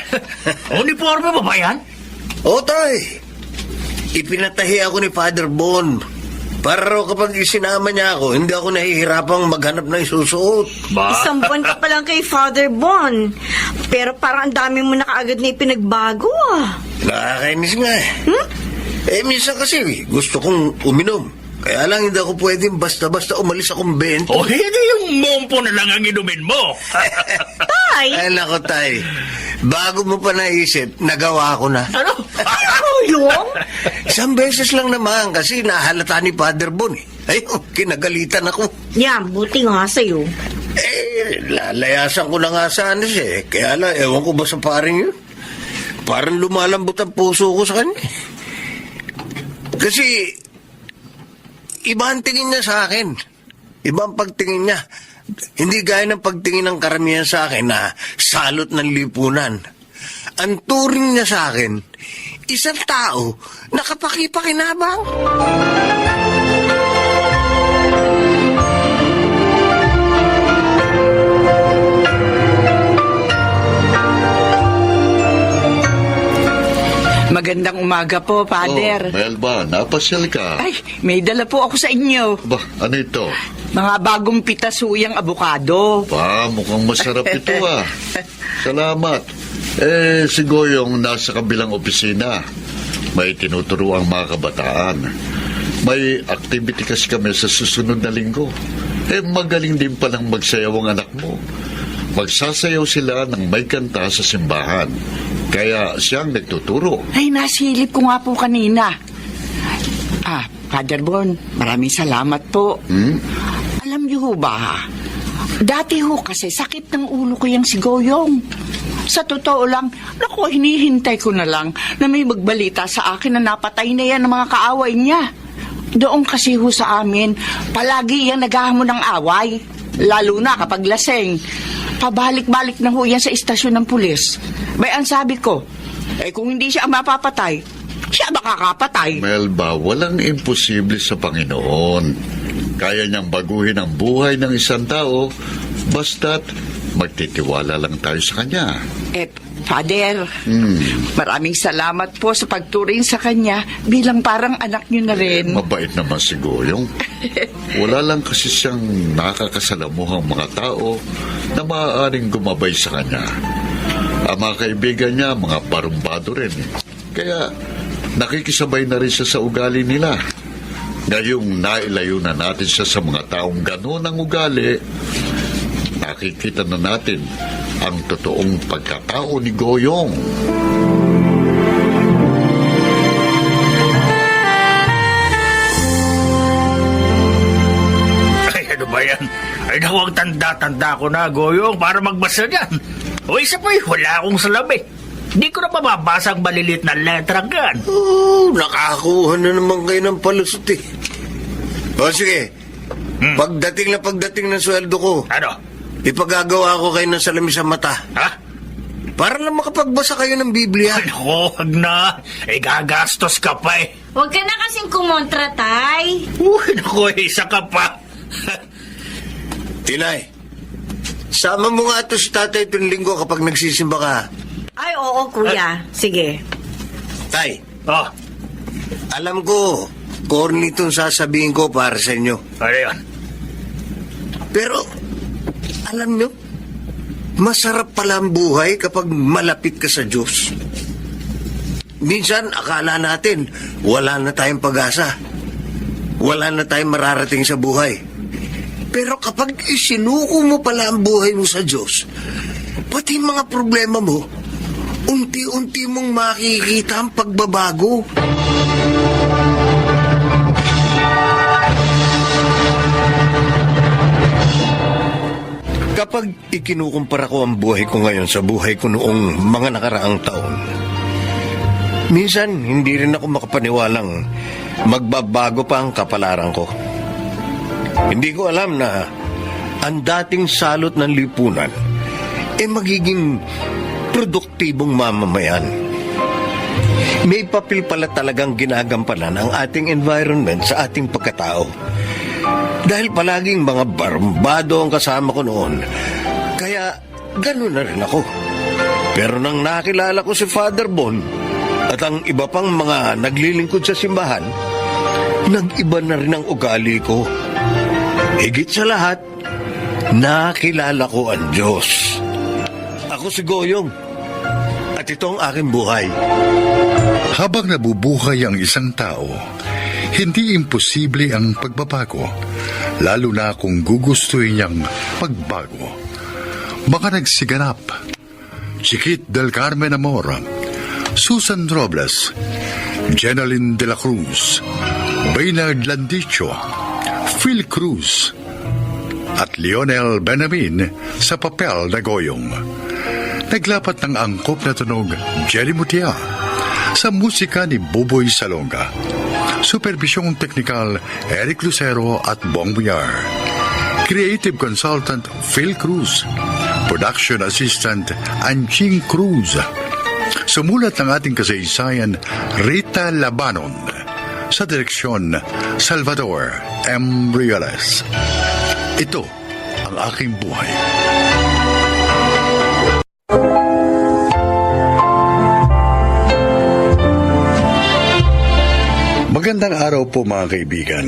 Uniforme mo ba yan? Oo, tay. Ipinatahi ako ni Father Bon. Para raw kapag isinama niya ako, hindi ako nahihirapang maghanap ng isusuot. Ba? Isang buwan ka pa lang kay Father Bon. Pero parang ang dami mo na kaagad na ipinagbago, ah. Nakakainis nga eh. Minsan kasi gusto kong uminom. Kaya lang hindi ako pwedeng basta-basta umalis akong bento. O hindi yung mompo na lang ang inumin mo. Tay! Ay, nako, tay. Bago mo pa naisip, nagawa ko na. Ano? Goyong? Isang beses lang naman kasi nahalata ni Father Bon eh. Ay, kinagalitan ako. Yan, buti nga sa'yo. Lalayasan ko na nga sana siya eh. Kaya lang, ewan ko ba sa paring yun? Parang lumalambot ang puso ko sa kanya. Kasi, iba ang tingin niya sa akin. Iba ang pagtingin niya. Hindi gaya ng pagtingin ng karamihan sa akin na salot ng lipunan. Ang turing niya sa akin, isang tao na kapaki-pakinabang. Magandang umaga po, Father. Oh, Melba, napasyal ka. Ay, may dala po ako sa inyo. Ba, ano ito? Mga bagong pitasuyang abukado. Ba, mukhang masarap ito ah. Salamat. Si Goyong nasa kabilang opisina. May tinuturo ang mga kabataan. May activity kasi kami sa susunod na linggo. Magaling din palang magsayaw ang anak mo. Magsasayaw sila ng may kanta sa simbahan. Kaya siyang nagtuturo. Ay, nasilip ko nga po kanina. Father Bon, maraming salamat po. Alam niyo ho ba, dati ho kasi sakit ng ulo ko yung si Goyong. Sa totoo lang, naku, hinihintay ko na lang na may magbalita sa akin na napatay na yan ng mga kaaway niya. Doon kasi ho sa amin, palagi yan naghahamon ng away. Lalo na kapag laseng. Pabalik-balik na ho yan sa istasyon ng pulis. May ang sabi ko, kung hindi siya ang mapapatay, siya makakapatay. Melba, walang imposible sa Panginoon. Kaya niyang baguhin ang buhay ng isang tao, basta't magtitiwala lang tayo sa Kanya. Father, maraming salamat po sa pagturing sa kanya bilang parang anak niyo na rin. Mabait naman si Goyong. Wala lang kasi siyang nakakasalamuhang mga tao na maaaring gumabay sa kanya. Ang mga kaibigan niya, mga barumbado rin. Kaya nakikisabay na rin siya sa ugali nila. Ngayong nailayo na natin siya sa mga taong gano'n ang ugali, nakikita na natin ang totoong pagkatao ni Goyong. Ay, ano ba yan? Ay, naku, ang tanda-tanda ko na, Goyong, para magbasa niyan. O isa pa, wala akong salabi. Hindi ko na mababasa ang malilit na letra gan. Nakakuha na naman kayo ng palusot eh. O sige, pagdating ng sweldo ko, Ano? ipagagawa ko kayo ng salamin sa mata. Ha? Para lang makapagbasa kayo ng Biblia. Ay, naku, wag na. Gagastos ka pa eh. Huwag ka na kasing kumontra, Tay. Uy, naku, isa ka pa. Tinay, sama mo nga ito si tatay itong linggo kapag nagsisimba ka. Ay, oo, kuya. Sige. Tay, Oh, alam ko, corny itong sasabihin ko para sa inyo. ano yan? Pero, alam nyo, masarap pala ang buhay kapag malapit ka sa Diyos. Minsan, akala natin, wala na tayong pag-asa. Wala na tayong mararating sa buhay. Pero kapag isinuko mo pala ang buhay mo sa Diyos, pati mga problema mo, unti-unti mong makikita ang pagbabago. Kapag ikinukumpara ko ang buhay ko ngayon sa buhay ko noong mga nakaraang taon, minsan hindi rin ako makapaniwalang magbabago pa ang kapalaran ko. Hindi ko alam na ang dating salot ng lipunan magiging produktibong mamamayan. May papel pala talagang ginagampanan ang ating environment sa ating pagkatao. Dahil palaging mga barmbado ang kasama ko noon. Kaya ganun na rin ako. Pero nang nakilala ko si Father Bon at ang iba pang mga naglilingkod sa simbahan, nag-iba na rin ang ugali ko. Higit sa lahat, nakilala ko ang Diyos. Ako si Goyong at ito ang aking buhay. Habang nabubuhay ang isang tao, hindi imposible ang pagbabago, lalo na kung gugustuhin niyang magbago. Mga nagsiganap: Chiquit del Carmen Amor, Susan Robles, Jeneline de la Cruz, Baynard Landicho, Phil Cruz, at Lionel Benamin sa papel na Goyong. Naglapat ng angkop na tunog Jerry Mutia, sa musika ni Boboy Salonga. Supervisyong teknikal Eric Lucero at Bong Villar. Creative Consultant Phil Cruz. Production Assistant Anching Cruz. Sumulat ng ating kasaysayan Rita Labanon. Sa direksyon Salvador M. Rioles. Ito ang aking buhay. Magandang araw po mga kaibigan.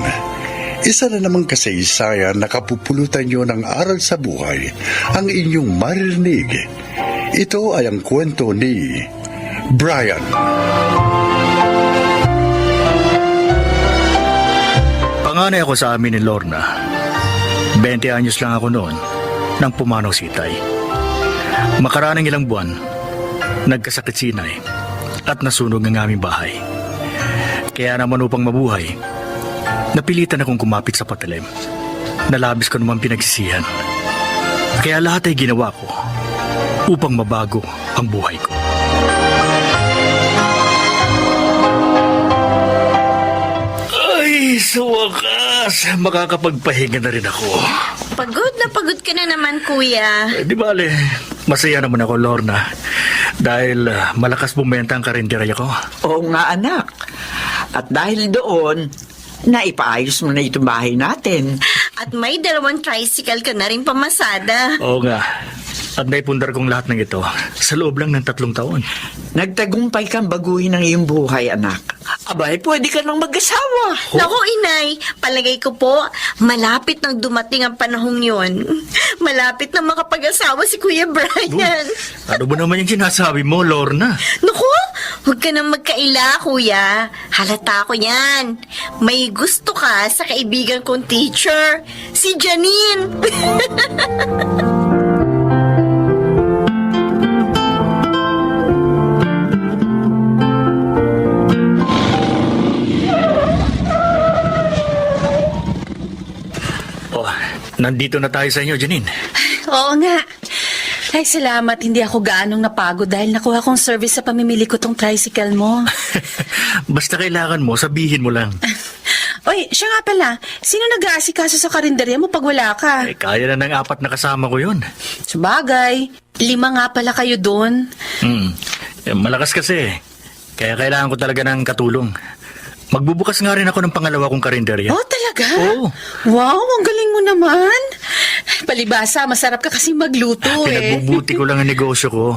Isa na namang kasaysayan na kapupulutan nyo ng aral sa buhay ang inyong maririnig. Ito ay ang kwento ni Brian. Panganay ako sa amin ni Lorna. 20 anyos lang ako noon nang pumanaw si Itay. Makaraang ilang buwan, nagkasakit si Inay at nasunog ang aming bahay. Kaya naman upang mabuhay, napilitan akong kumapit sa patalim. Nalabis ko naman pinagsisihan. Kaya lahat ay ginawa ko upang mabago ang buhay ko. Ay, sa wakas, makakapagpahinga na rin ako. Pagod na pagod ka na naman, kuya. Di bale, masaya naman ako, Lorna. Dahil malakas bumenta ang karinderya ko. Oo nga, anak. At dahil doon, naipaayos mo na itong bahay natin. At may 2 tricycle ka na rin pamasada. Oo nga. At naipundar kong lahat ng ito sa loob lang ng 3 taon. Nagtagumpay kang baguhin ang iyong buhay, anak. Abay, pwede ka nang mag-asawa. Naku, inay, palagay ko po, malapit nang dumating ang panahong yon. Malapit na makapag-asawa si Kuya Brian. Ano ba naman yung sinasabi mo, Lorna? Naku, huwag ka nang magkaila, kuya. Halata ko yan. May gusto ka sa kaibigan kong teacher, si Janine. Oh, nandito na tayo sa inyo, Janine. Oo nga. Ay, salamat. Hindi ako gaanong napagod dahil nakuha kong service sa pamimili ko tong tricycle mo. Basta kailangan mo, sabihin mo lang. Oy, siya nga pala. Sino nag-aasikaso sa karinderya mo pag wala ka? Eh, kaya na ng 4 na kasama ko yun. Sabagay. 5 nga pala kayo doon. Malakas kasi. Kaya kailangan ko talaga ng katulong. Magbubukas nga rin ako ng pangalawa kong karinderya. Oh, talaga? Oo. Wow, ang galing mo naman. Palibasa, masarap ka kasi magluto Pinagbubuti ko lang ang negosyo ko.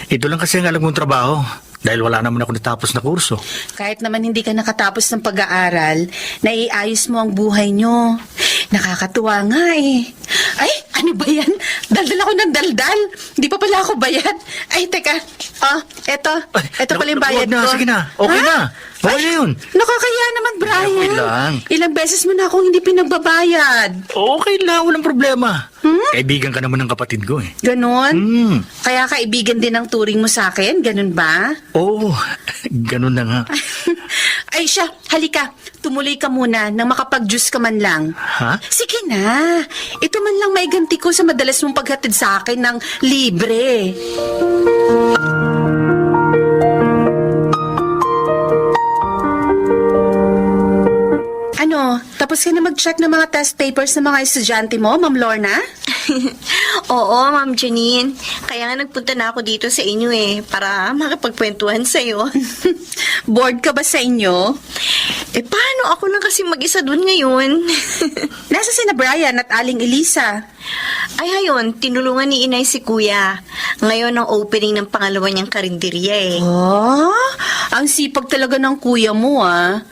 Ito lang kasi ang alam kong trabaho. Dahil wala naman ako natapos na kurso. Kahit naman hindi ka nakatapos ng pag-aaral, naiayos mo ang buhay nyo. Nakakatuwa nga eh. Ay, ano ba yan? Daldal ako ng daldal. Hindi pa pala ako bayad. Ay, teka. Eto. Eto pala yung bayad na, ko. sige na. Okay na. Okay na yun. Nakakaya naman, Brian. Okay lang. Ilang beses mo na akong hindi pinagbabayad. Okay lang, walang problema. Kaibigan ka naman ng kapatid ko eh. Ganon? Kaya kaibigan din ang turing mo sa akin? Ganon ba? Oo, ganun na nga. Ay siya, halika. Tumuloy ka muna nang makapag-juice ka man lang. Ha? Sige na. Ito man lang may ganti ko sa madalas mong paghatid sa akin ng libre. Ano, tapos ka na mag-check ng mga test papers ng mga estudyante mo, Ma'am Lorna? Oo, Ma'am Janine. Kaya nga nagpunta na ako dito sa inyo para makapagkwentuhan sa'yo. Bored ka ba sa inyo? Paano ako lang kasi mag-isa dun ngayon? Nasa sina Brian at Aling Elisa. Ay, hayon, tinulungan ni Inay si Kuya. Ngayon ang opening ng pangalawa niyang karinderya Oh, ang sipag talaga ng kuya mo, ah.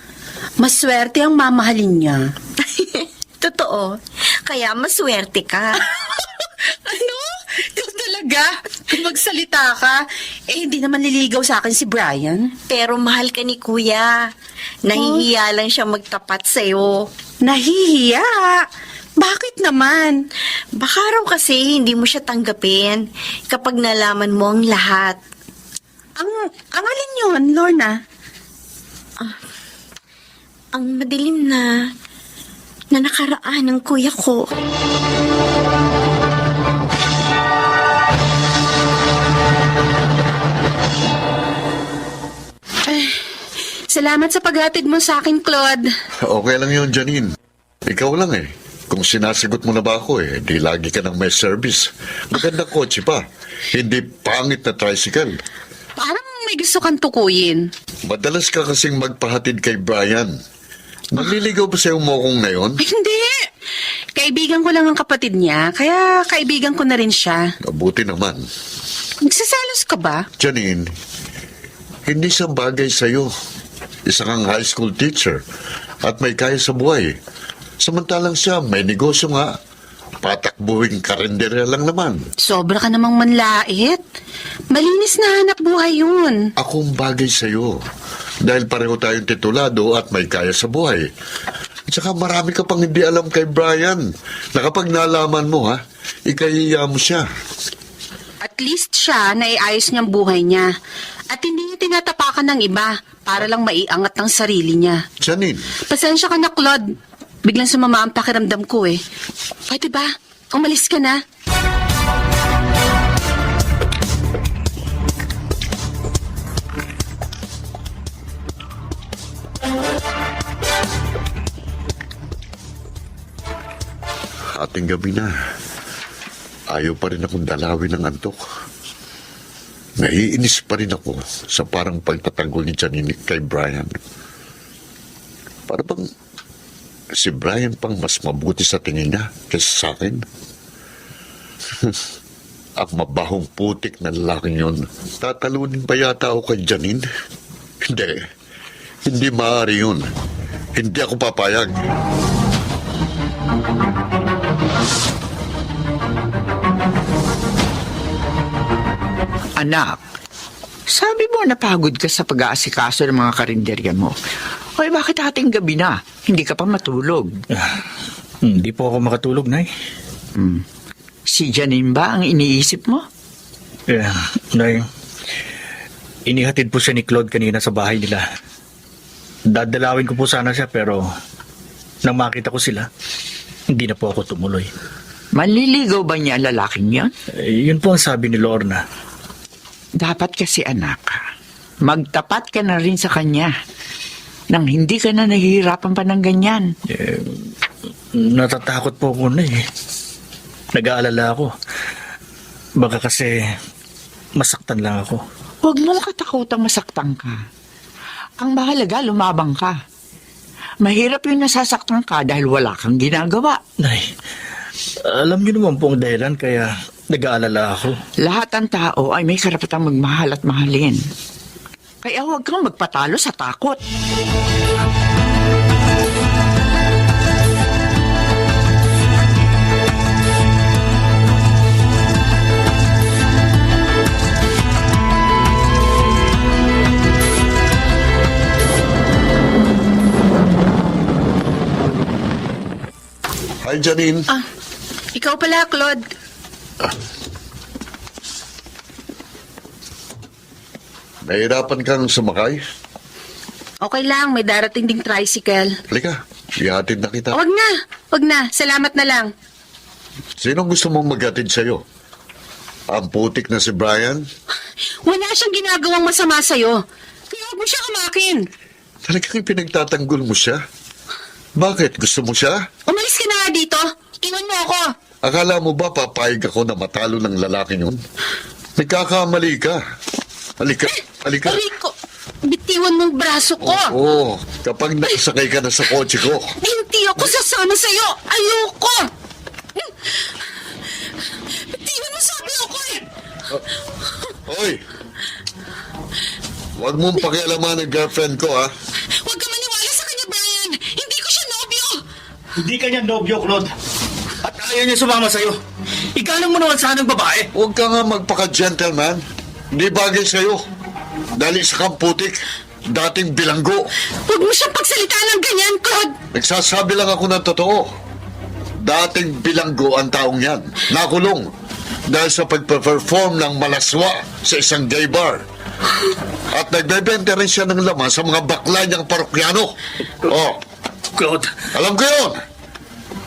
Maswerte ang mamahalin niya. Totoo. Kaya maswerte ka. Ano? Ikaw talaga? Kung magsalita ka, hindi naman liligaw sa akin si Brian. Pero mahal ka ni Kuya. Nahihiya lang siya magtapat sa'yo. Nahihiya? Bakit naman? Baka raw kasi hindi mo siya tanggapin kapag nalaman mo ang lahat. Ang alin yun, Lorna? Ang madilim na nakaraan ng kuya ko. Salamat sa paghatid mo sa akin, Claude. Okay lang yun, Janine. Ikaw lang Kung sinasagot mo na ba ako di lagi ka nang may service. Magandang kotse pa. Hindi pangit na tricycle. Parang may gusto kang tukuyin. Madalas ka kasing magpahatid kay Brian. Naliligaw ba sa'yo mo kong ngayon? Hindi. Kaibigan ko lang ang kapatid niya, kaya kaibigan ko na rin siya. Mabuti naman. Nagsaselos ka ba? Janine, hindi siya bagay sa'yo. Isa kang high school teacher at may kaya sa buhay. Samantalang siya, may negosyo nga. Patakbuhin karinderya lang naman. Sobra ka namang manlait. Malinis na hanap buhay yun. Akong bagay sa'yo. Dahil pareho tayong titulado at may kaya sa buhay. At saka marami ka pang hindi alam kay Brian. Na kapag nalaman mo, ikahiya mo siya. At least siya, naiayos niyang buhay niya. At hindi niya tinatapakan ng iba para lang maiangat ng sarili niya. Janine, Pasensya ka na, Claude. Biglang sumama ang pakiramdam ko Pwede ba? Umalis ka na. ating gabi na. Ayaw pa rin akong dalawin ng antok. Naiinis pa rin ako sa parang pagtatanggol ni Janine kay Brian. Para bang si Brian pang mas mabuti sa tingin niya kaysa sa akin. Ang mabahong putik na lalaking yun. Tatalunin ba yata ako kay Janine? Hindi. Hindi maaari yun. Hindi ako papayag. Anak, sabi mo napagod ka sa pag-aasikaso ng mga karinderya mo. Hoy, bakit ating gabi na? Hindi ka pa matulog. Hindi po ako makatulog, Nay. Si Janine ba ang iniisip mo? Nay, inihatid po siya ni Claude kanina sa bahay nila. Dadalawin ko po sana siya pero nang makita ko sila, hindi na po ako tumuloy. Manliligaw ba niya ang lalaking yan? Yun po ang sabi ni Lorna. Dapat kasi anak, magtapat ka na rin sa kanya nang hindi ka na nahihirapan pa ng ganyan. Natatakot po ako na Nag-aalala ako. Baka kasi masaktan lang ako. Huwag mong katakutang masaktan ka. Ang mahalaga, lumabang ka. Mahirap yung nasasaktan ka dahil wala kang ginagawa. Nay, alam niyo naman po ang dahilan kaya nag-aalala ako. Lahat ng tao ay may karapatang magmahal at mahalin. Kaya huwag kang magpatalo sa takot. Hi, Janine. Ikaw pala, Claude. Nahirapan kang sumakay? Okay lang, may darating ding tricycle. Halika, ihatid na kita. Wag na. Salamat na lang. Sino gusto mong maghatid sa'yo? Ang putik na si Brian? Wala siyang ginagawang masama sa'yo. Kaya huwag mo siya kamakin. Talagang pinagtatanggol mo siya? Bakit? Gusto mo siya? Umalis ka na nga dito. Iwan mo ako. Akala mo ba papayag ako na matalo ng lalaking yun? Nagkakamali ka. Halika. Rico, bitiwan mong braso ko. Oo, kapag nakasakay ka na sa kotse ko. Hindi ako sasama sa'yo. Ayoko. Bitiwan mo sabi ako eh. Hoy! Huwag mong pakialaman ang girlfriend ko, ha? Huwag ka maniwala sa kanya, Brian. Hindi ko siya nobyo. Hindi ka niya nobyo, Claude. At ayaw niya sumama sa'yo. Igalang mo naman sanang babae. Huwag ka nga magpaka-gentleman. Hindi bagay sa'yo. Dali sa kamputik, dating bilanggo. Huwag mo siyang pagsalitaan ng ganyan, Claude. Nagsasabi lang ako ng totoo. Dating bilanggo ang taong yan. Nakulong. Dahil sa pagpe-perform ng malaswa sa isang gay bar. At nagbebenta rin siya ng laman sa mga bakla niyang parokyano. Oh, Claude, alam ko yun.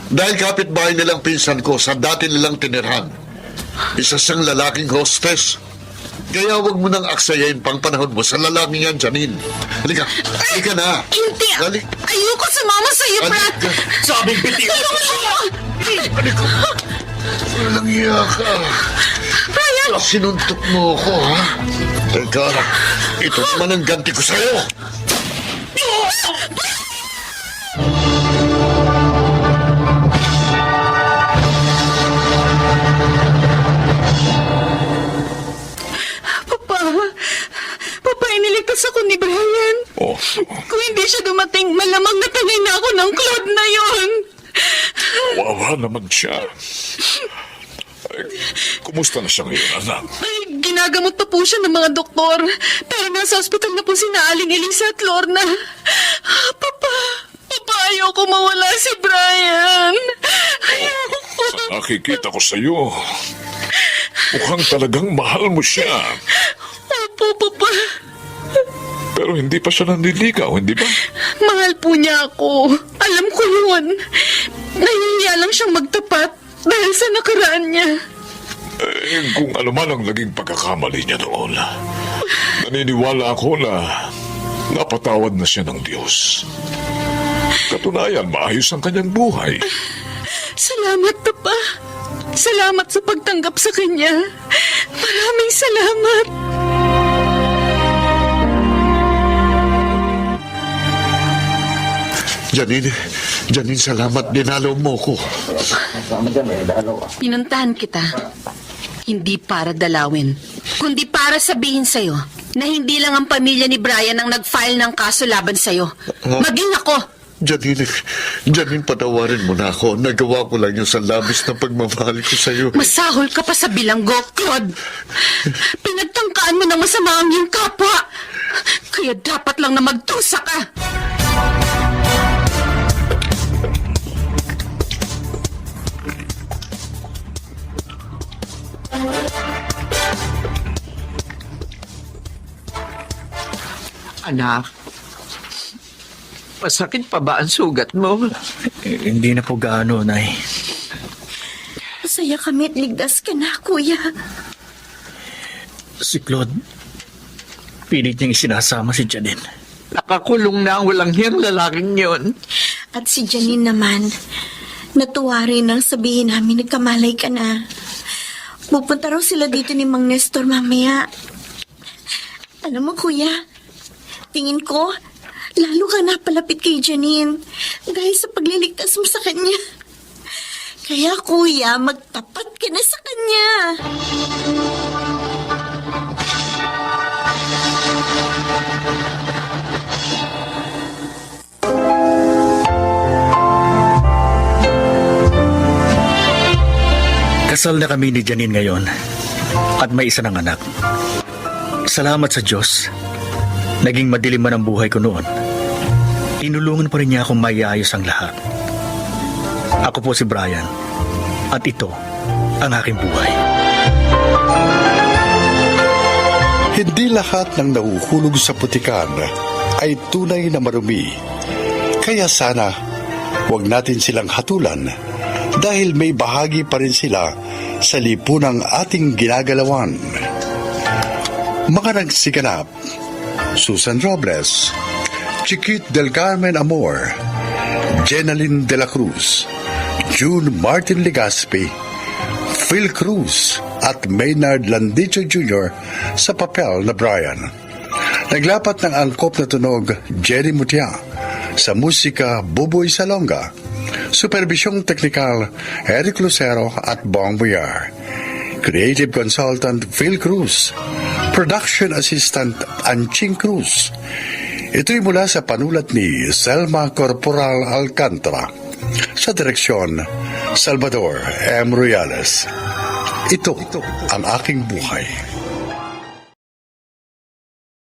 Dahil kapitbahay nilang pinsan ko sa dati nilang tinirhan. Isa siyang lalaking hostess. Kaya huwag mo nang aksayain pang panahon mo sa lalaking yan, Janine. Halika na. Hindi. Dali. Ayoko sumama sa'yo, Brad. Halika. sabing bitiwan mo. Halika. Walang iya ka. Brian! Sinuntok mo ako, ha? Teka, ito naman ang ganti ko sa'yo. Papa, iniligtas ako ni Brian. Oh, Kung hindi siya dumating, malamang natangay na ako ng Claude na yon. wawa naman siya. Ay, kumusta na siya ngayon, anak? Ay, ginagamot pa po siya ng mga doktor. Pero nasa ospital na po sina Aling Elisa at Lorna. Papa, ayoko mawala si Brian. Ayoko. Sa nakikita ko sa'yo, mukhang talagang mahal mo siya. Opo, Papa. Pero hindi pa siya nanliligaw, hindi ba? Mahal po niya ako. Alam ko yun. Nahihiya lang siyang magtapat dahil sa nakaraan niya. Eh, kung ano man ang naging pagkakamali niya noon, naniniwala ako na napatawad na siya ng Diyos. Katunayan, maayos ang kanyang buhay. Salamat, Papa. Salamat sa pagtanggap sa kanya. Maraming salamat. Janine, salamat. Dinalaw mo ko. Pinuntahan kita. Hindi para dalawin, kundi para sabihin sa'yo na hindi lang ang pamilya ni Brian ang nag-file ng kaso laban sa'yo. Maging ako. Janine, patawarin mo na ako. Nagawa ko lang yung sa labis na pagmamahal ko sa'yo. Masahol ka pa sa bilanggo, Claude. Pinagtangkaan mo ng masama ang iyong kapwa. Kaya dapat lang na magtusa ka. Anak, masakit pa ba ang sugat mo? Hindi na po gaano, Nay. Masaya kami at ligtas ka na, Kuya. Si Claude, pilit niyang isinasama si Janine. Nakakulong na ang walang hiyang lalaking yon. At si Janine naman, natuwa rin nang sabihin namin nagkamalay ka na. Pupunta raw sila dito ni Mang Nestor mamaya. Alam mo, Kuya, tingin ko, lalo ka napalapit kay Janine dahil sa pagliligtas mo sa kanya. Kaya, Kuya, magtapat ka na sa kanya. Kasal na kami ni Janine ngayon at may isa ng anak. Salamat sa Diyos. Naging madilim man ang buhay ko noon. Tinulungan pa rin niya akong maiayos ang lahat. Ako po si Brian at ito ang aking buhay. Hindi lahat ng nahuhulog sa putikan ay tunay na marumi. Kaya sana, huwag natin silang hatulan dahil may bahagi pa rin sila sa lipunang ating ginagalawan. Mga nagsiganap, Susan Robles, Chiquit del Carmen Amor, Jenaline de la Cruz, June Martin Legaspi, Phil Cruz at Maynard Landicho Jr. sa papel na Brian. Naglapat ng angkop na tunog Jerry Mutia, sa musika Buboy Salonga, supervisyong teknikal Eric Lucero at Bong Boyar, creative consultant Phil Cruz, production assistant Anching Cruz. Ito'y mula sa panulat ni Selma Corporal Alcantara, sa direksyon Salvador M. Royales. Ito ang aking buhay.